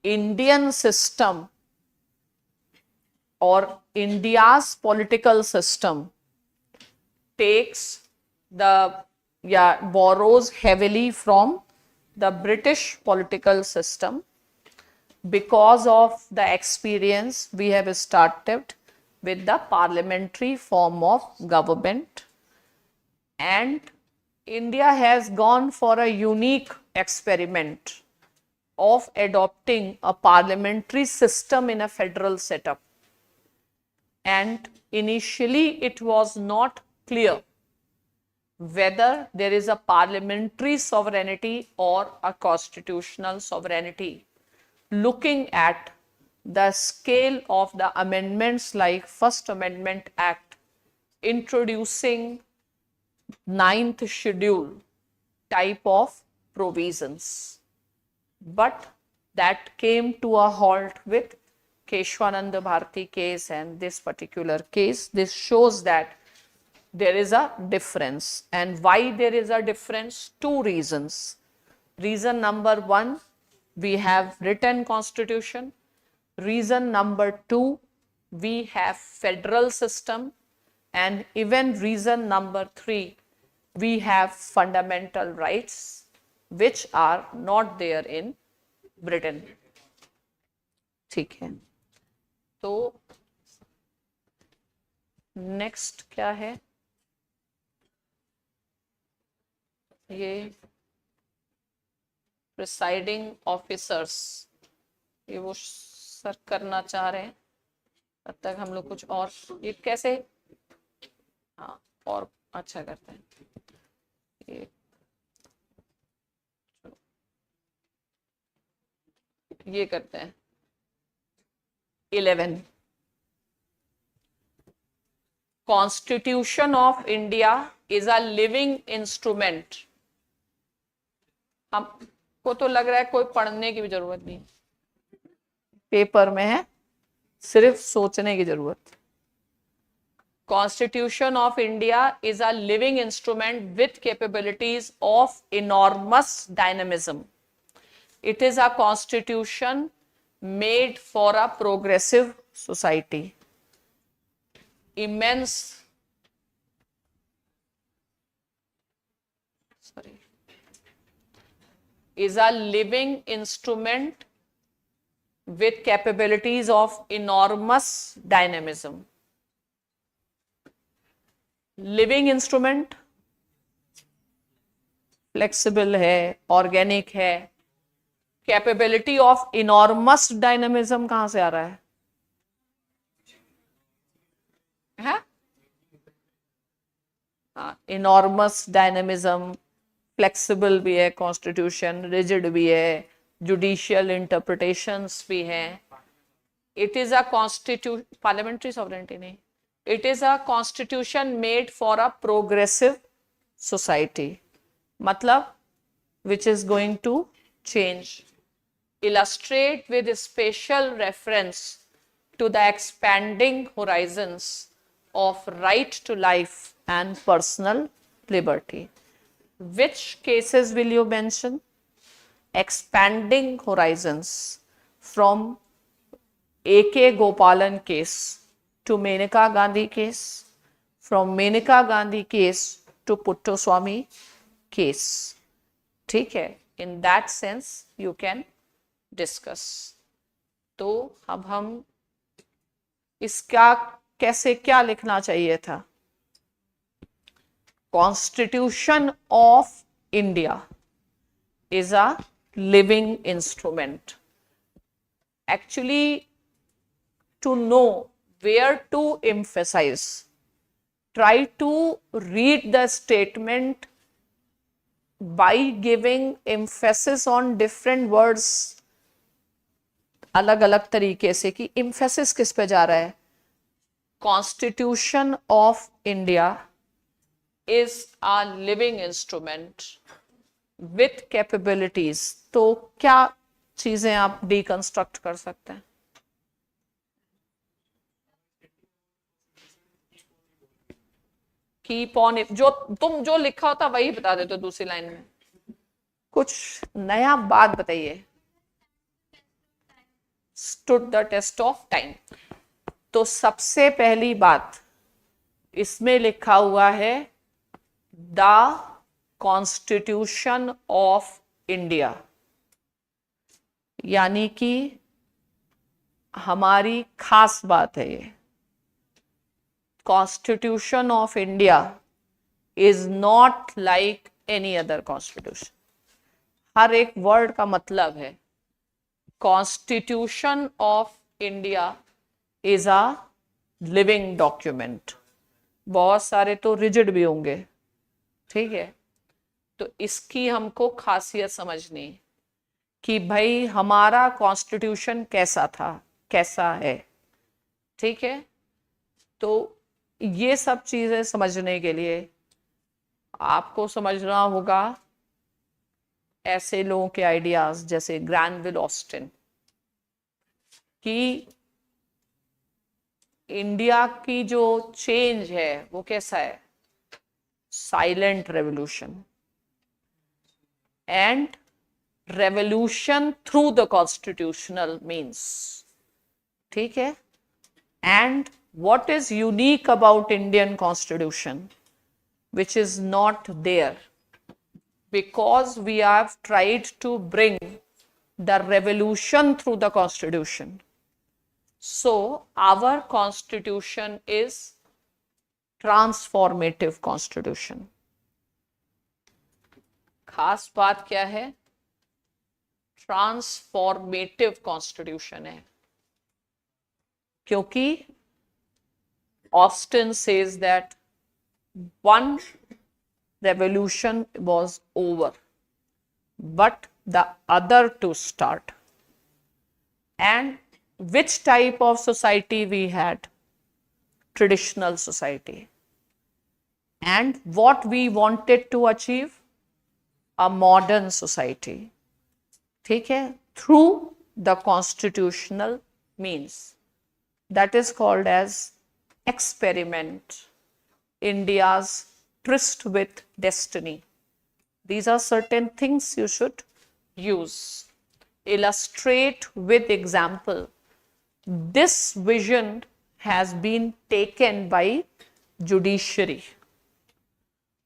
इंडियन सिस्टम और India's political system takes borrows heavily from the British political system because of the experience we have started with the parliamentary form of government, and India has gone for a unique experiment of adopting a parliamentary system in a federal setup, and initially it was not clear whether there is a parliamentary sovereignty or a constitutional sovereignty, looking at the scale of the amendments like First Amendment Act introducing 9th schedule type of provisions. But that came to a halt with Keshwanand Bharati case and this particular case. This shows that there is a difference. And why there is a difference? Two reasons. Reason number one, we have written constitution. Reason number two, we have federal system. And even reason number three, we have fundamental rights which are not there in Britain. ठीक है, तो next क्या है, ये presiding officers, ये वो sir करना चाह रहे हैं, तब तक हम लोग कुछ और ये कैसे, हाँ और अच्छा करते हैं। ये करते हैं 11, Constitution of India is a living instrument. हमको तो लग रहा है कोई पढ़ने की भी जरूरत नहीं, पेपर में है, सिर्फ सोचने की जरूरत। Constitution of India is a living instrument with capabilities of enormous dynamism. It is a constitution made for a progressive society. Is a living instrument with capabilities of enormous dynamism. Living instrument flexible है, organic है, capability of enormous dynamism कहाँ से आ रहा है? Enormous dynamism, flexible भी है constitution, rigid भी है, जुडिशियल इंटरप्रिटेशंस भी हैं. It is a constitution, parliamentary sovereignty नहीं, it is a constitution made for a progressive society, मतलब which is going to change. Illustrate with special reference to the expanding horizons of right to life and personal liberty. Which cases will you mention? Expanding horizons from A.K. Gopalan case to Menaka Gandhi case, from Menaka Gandhi case to Puttoswamy case. ठीक है, in that sense you can discuss. तो अब हम इसका कैसे क्या लिखना चाहिए था? Constitution of India is a living instrument. Actually to know where to emphasize, try to read the statement by giving emphasis on different words अलग अलग तरीके से, कि emphasis किस पे जा रहा है. Constitution of India is a living instrument with capabilities. तो क्या चीजें आप deconstruct कर सकते हैं? कीप ऑन, जो तुम जो लिखा होता वही बता देते हो दूसरी लाइन में, कुछ नया बात बताइए. Stood the test of time. तो सबसे पहली बात इसमें लिखा हुआ है द कॉन्स्टिट्यूशन ऑफ इंडिया, यानी कि हमारी खास बात है ये. Constitution of India is not like any other constitution. हर एक वर्ड का मतलब है. Constitution of India is a living document. बहुत सारे तो रिजिड भी होंगे, ठीक है. तो इसकी हमको खासियत समझनी कि भाई हमारा कॉन्स्टिट्यूशन कैसा था, कैसा है, ठीक है. तो ये सब चीजें समझने के लिए आपको समझना होगा ऐसे लोगों के आइडियाज जैसे ग्रैनविल ऑस्टिन, कि इंडिया की जो चेंज है वो कैसा है, silent revolution, and revolution through the constitutional means, ठीक है. And what is unique about Indian Constitution, which is not there, because we have tried to bring the revolution through the Constitution. So our Constitution is transformative Constitution. खास बात क्या है? Transformative constitution है, क्योंकि Austin says that one revolution was over, but the other to start. And which type of society we had? Traditional society. And what we wanted to achieve? A modern society. ठीक है? Through the constitutional means. That is called as experiment, India's tryst with destiny. These are certain things you should use. Illustrate with example. This vision has been taken by judiciary.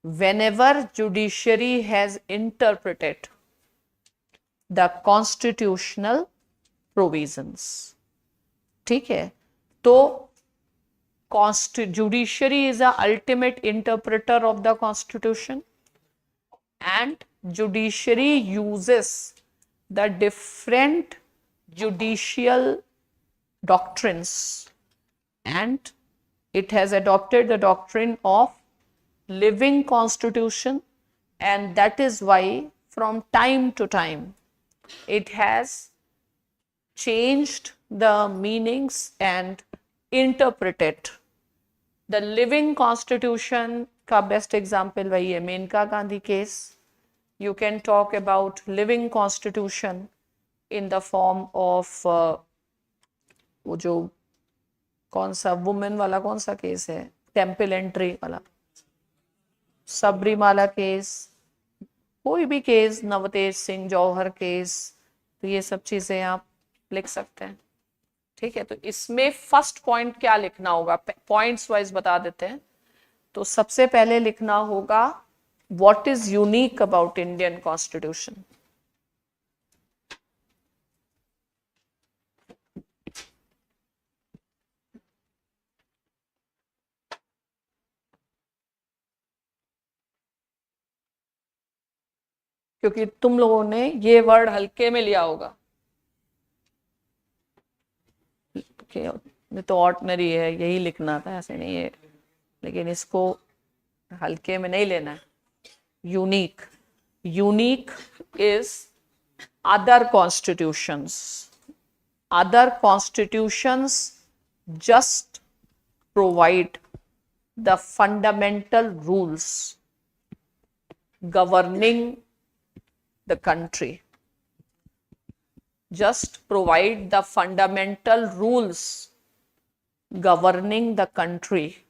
Whenever judiciary has interpreted the constitutional provisions, ठीक है. तो judiciary is the ultimate interpreter of the constitution, and judiciary uses the different judicial doctrines, and it has adopted the doctrine of living constitution, and that is why from time to time it has changed the meanings and interpreted. The living constitution का best example वही है, Maneka Gandhi case. You can talk about living constitution in the form of वो जो कौन सा women वाला कौन सा केस है, टेम्पल एंट्री वाला, सबरीमाला केस, कोई भी केस, नवतेज सिंह जौहर केस, तो ये सब चीजें आप लिख सकते हैं. ठीक है, तो इसमें फर्स्ट पॉइंट क्या लिखना होगा, पॉइंट्स वाइज बता देते हैं. तो सबसे पहले लिखना होगा what is unique about Indian constitution. क्योंकि तुम लोगों ने ये वर्ड हल्के में लिया होगा कि ये तो ऑर्डिनरी है, यही लिखना था, ऐसे नहीं है, लेकिन इसको हल्के में नहीं लेना है. Unique, unique is other constitutions. Other constitutions just provide the fundamental rules governing the country. Just provide the fundamental rules governing the country.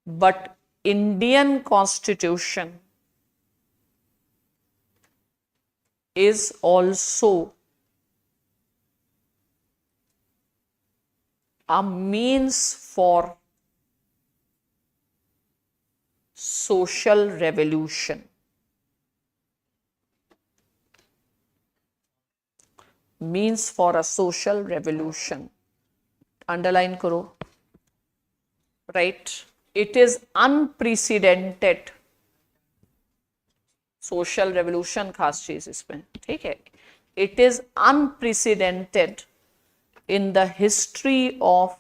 But Indian Constitution is also a means for social revolution. Means for a social revolution. Underline karo. Right? It is unprecedented. Social revolution खास चीज इसमें, ठीक है. It is unprecedented in the history of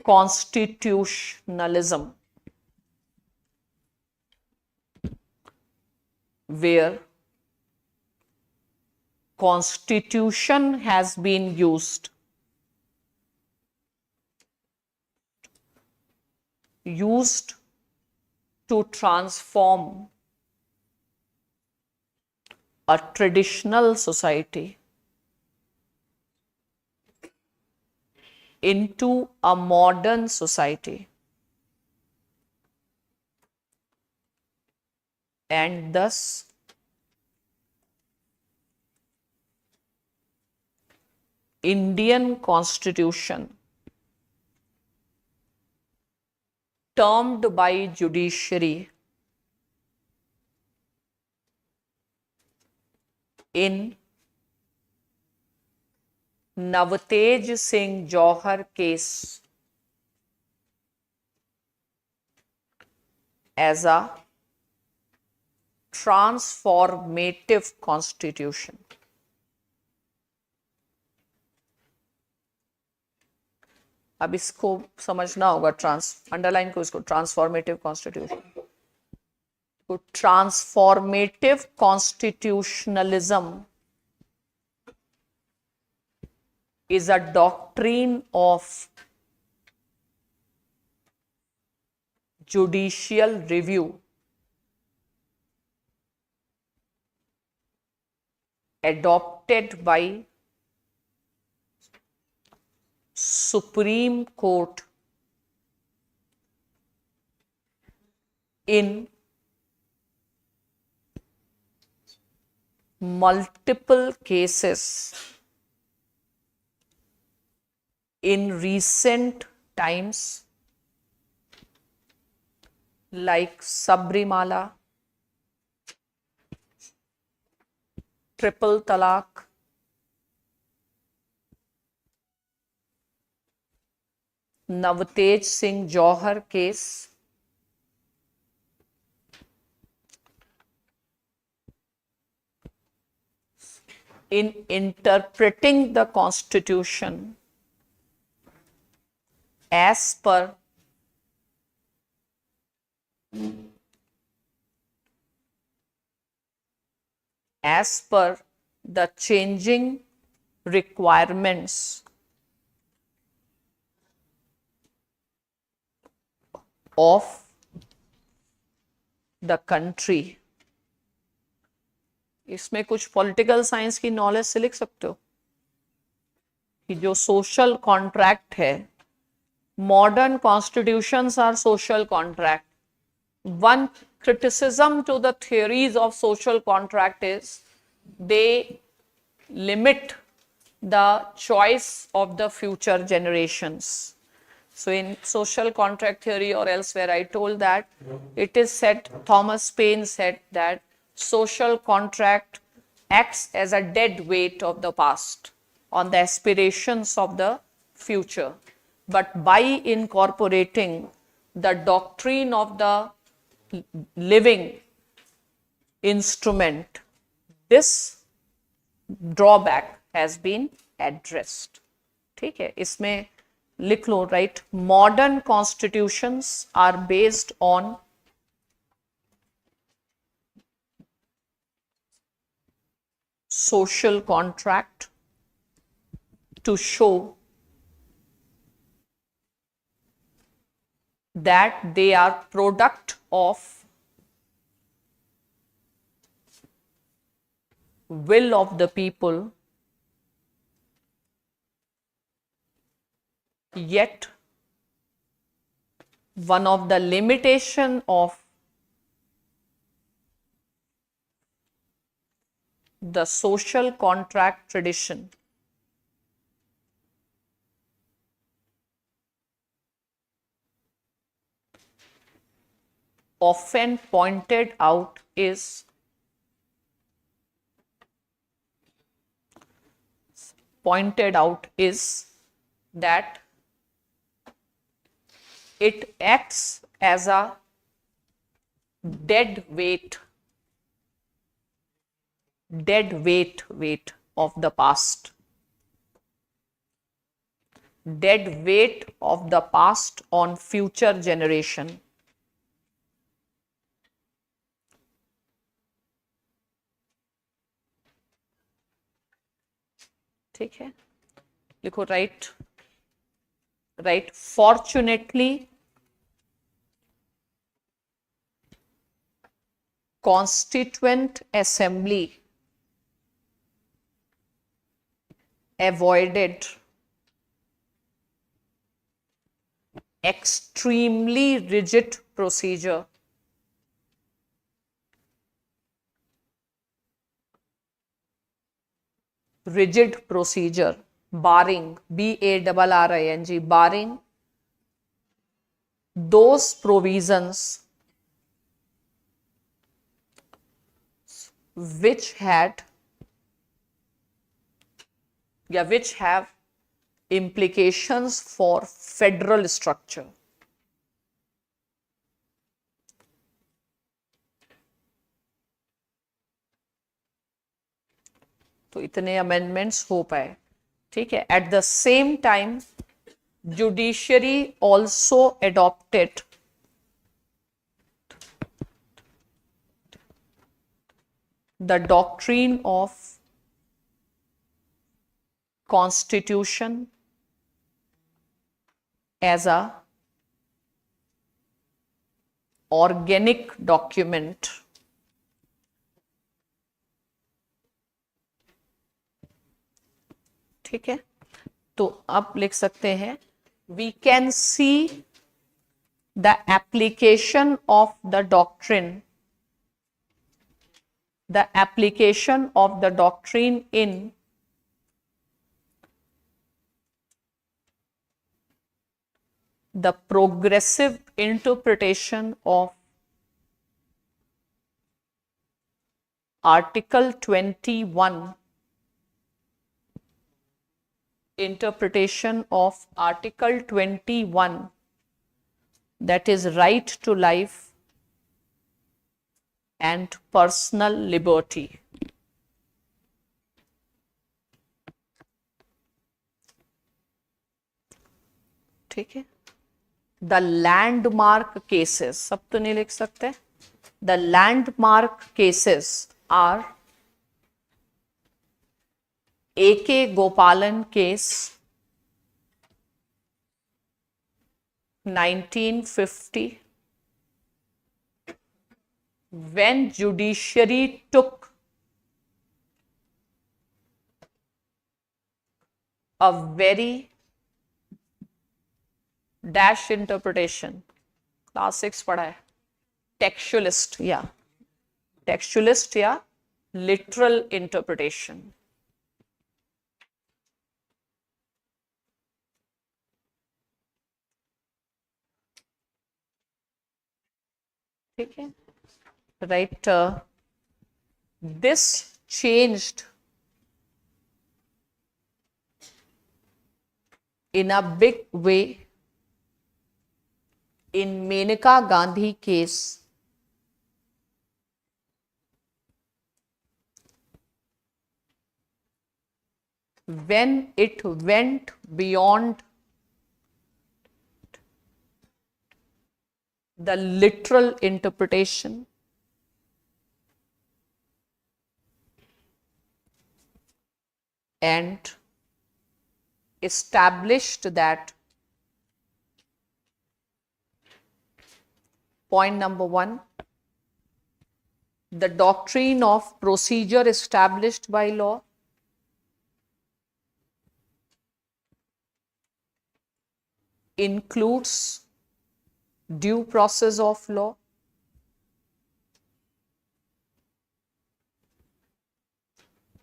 constitutionalism, where constitution has been used to transform a traditional society into a modern society, and thus Indian Constitution, termed by judiciary in Navtej Singh Johar case as a transformative constitution. अब इसको समझना होगा, underline को, इसको transformative constitution. तो transformative constitutionalism is a doctrine of judicial review adopted by Supreme Court in multiple cases in recent times, like Sabrimala, triple talaq, Navtej Singh Johar case, in interpreting the constitution as per the changing requirements of the country. इसमें कुछ political science की knowledge से लिख सकते हो कि जो social contract है, modern constitutions are social contract. One criticism to the theories of social contract is they limit the choice of the future generations. So in social contract theory or elsewhere, I told that it is said, Thomas Paine said that social contract acts as a dead weight of the past on the aspirations of the future. But by incorporating the doctrine of the living instrument, this drawback has been addressed. ठीक है, इसमें लिख लो, right? Modern constitutions are based on social contract to show that they are product of will of the people, yet one of the limitation of the social contract tradition often pointed out is that it acts as a dead weight of the past, dead weight of the past on future generation. ठीक है, लिखो, right. Fortunately, Constituent Assembly avoided extremely rigid procedure barring barring those provisions which have implications for federal structure. तो इतने amendments हो पाए. ठीक है. At the same time judiciary also adopted the doctrine of constitution as a organic document. ठीक है, तो अब लिख सकते हैं, we can see the application of the doctrine in the progressive interpretation of Article 21, that is right to life and personal liberty. ठीक है. the landmark cases, सब तो नहीं लिख सकते, the landmark cases are A.K. Gopalan case 1950, when judiciary took a very dash interpretation, class 6 पढ़ा है, textualist या literal interpretation. ठीक है, right? This changed in a big way in Menaka Gandhi case, when it went beyond the literal interpretation and established that point number 1, the doctrine of procedure established by law includes due process of law,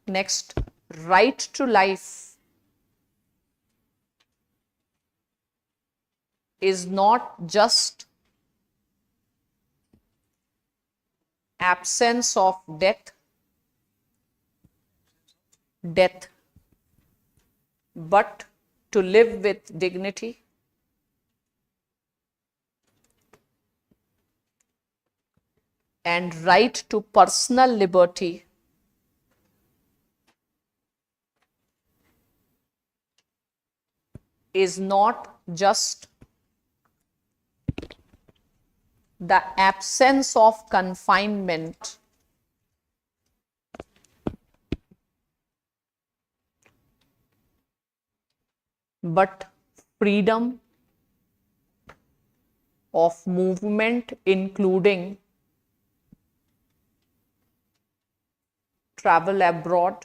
next, right to life is not just absence of death, but to live with dignity. And right to personal liberty is not just the absence of confinement, but freedom of movement, including travel abroad,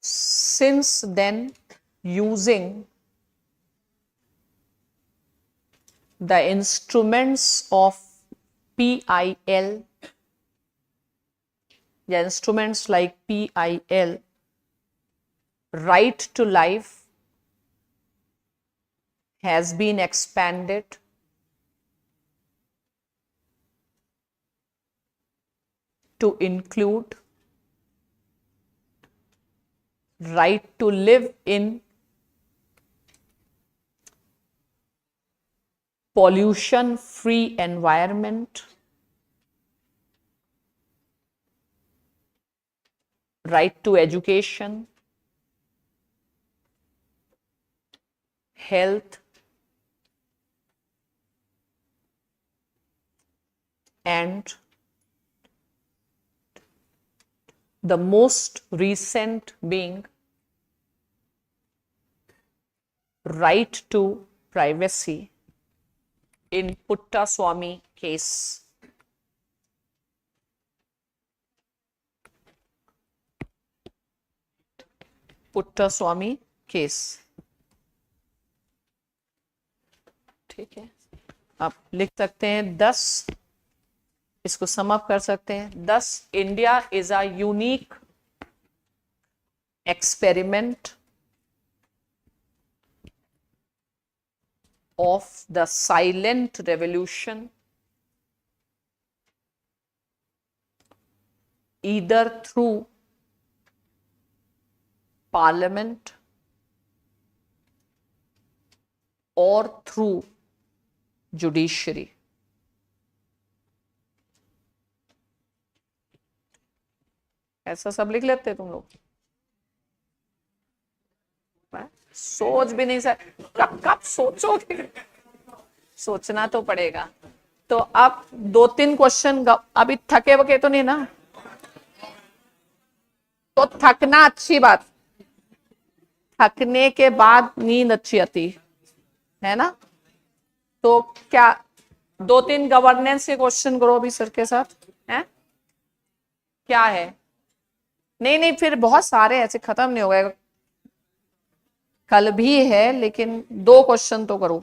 since then using the instruments of PIL, the instruments like PIL, right to life has been expanded to include right to live in pollution-free environment, right to education, health, and the most recent being right to privacy in Puttaswamy case. Puttaswamy case. ठीक है, आप लिख सकते हैं 10, इसको sum up कर सकते हैं 10, India is a unique experiment of the silent revolution, either through parliament or through judiciary. ऐसा सब लिख लेते तुम लोग? सोच भी नहीं सक, कब सोचोगे? सोचना तो पड़ेगा। तो अब 2-3 क्वेश्चन, अभी थके वके तो नहीं ना? तो थकना अच्छी बात, थकने के बाद नींद अच्छी आती है ना? तो क्या 2-3 गवर्नेंस के क्वेश्चन करो अभी सर के साथ, है क्या है? नहीं नहीं, फिर बहुत सारे ऐसे खत्म नहीं हो गए, कल भी है, लेकिन 2 क्वेश्चन तो करो।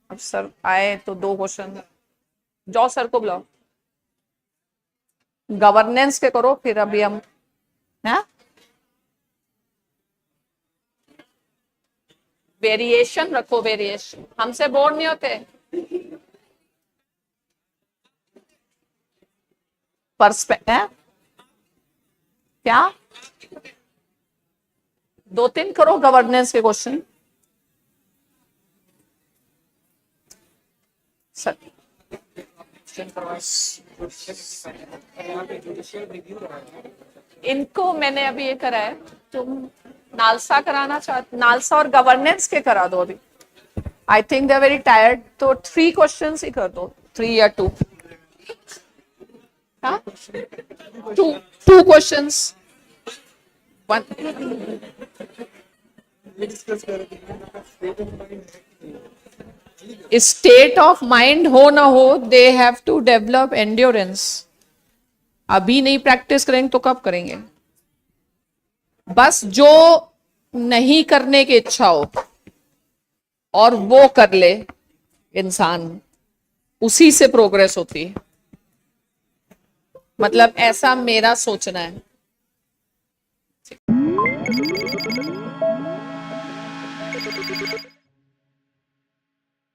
अब सर आए तो 2 क्वेश्चन, जाओ सर को बुलाओ, गवर्नेंस के करो, फिर अभी हम, है वेरिएशन रखो, वेरिएशन, हमसे बोर नहीं होते। है क्या? 2-3 करो गवर्नेंस के क्वेश्चन सर। इनको मैंने अभी ये करा है, तुम नालसा कराना चाहते, नालसा और गवर्नेंस के करा दो अभी। I think they are very tired, तो 3 क्वेश्चंस ही कर दो, 3 या 2, हाँ 2 क्वेश्चंस, 1। स्टेट ऑफ माइंड हो ना हो, they have to develop endurance. अभी नहीं प्रैक्टिस करेंगे तो कब करेंगे? बस जो नहीं करने की इच्छा हो और वो कर ले इंसान, उसी से प्रोग्रेस होती है। मतलब ऐसा मेरा सोचना है।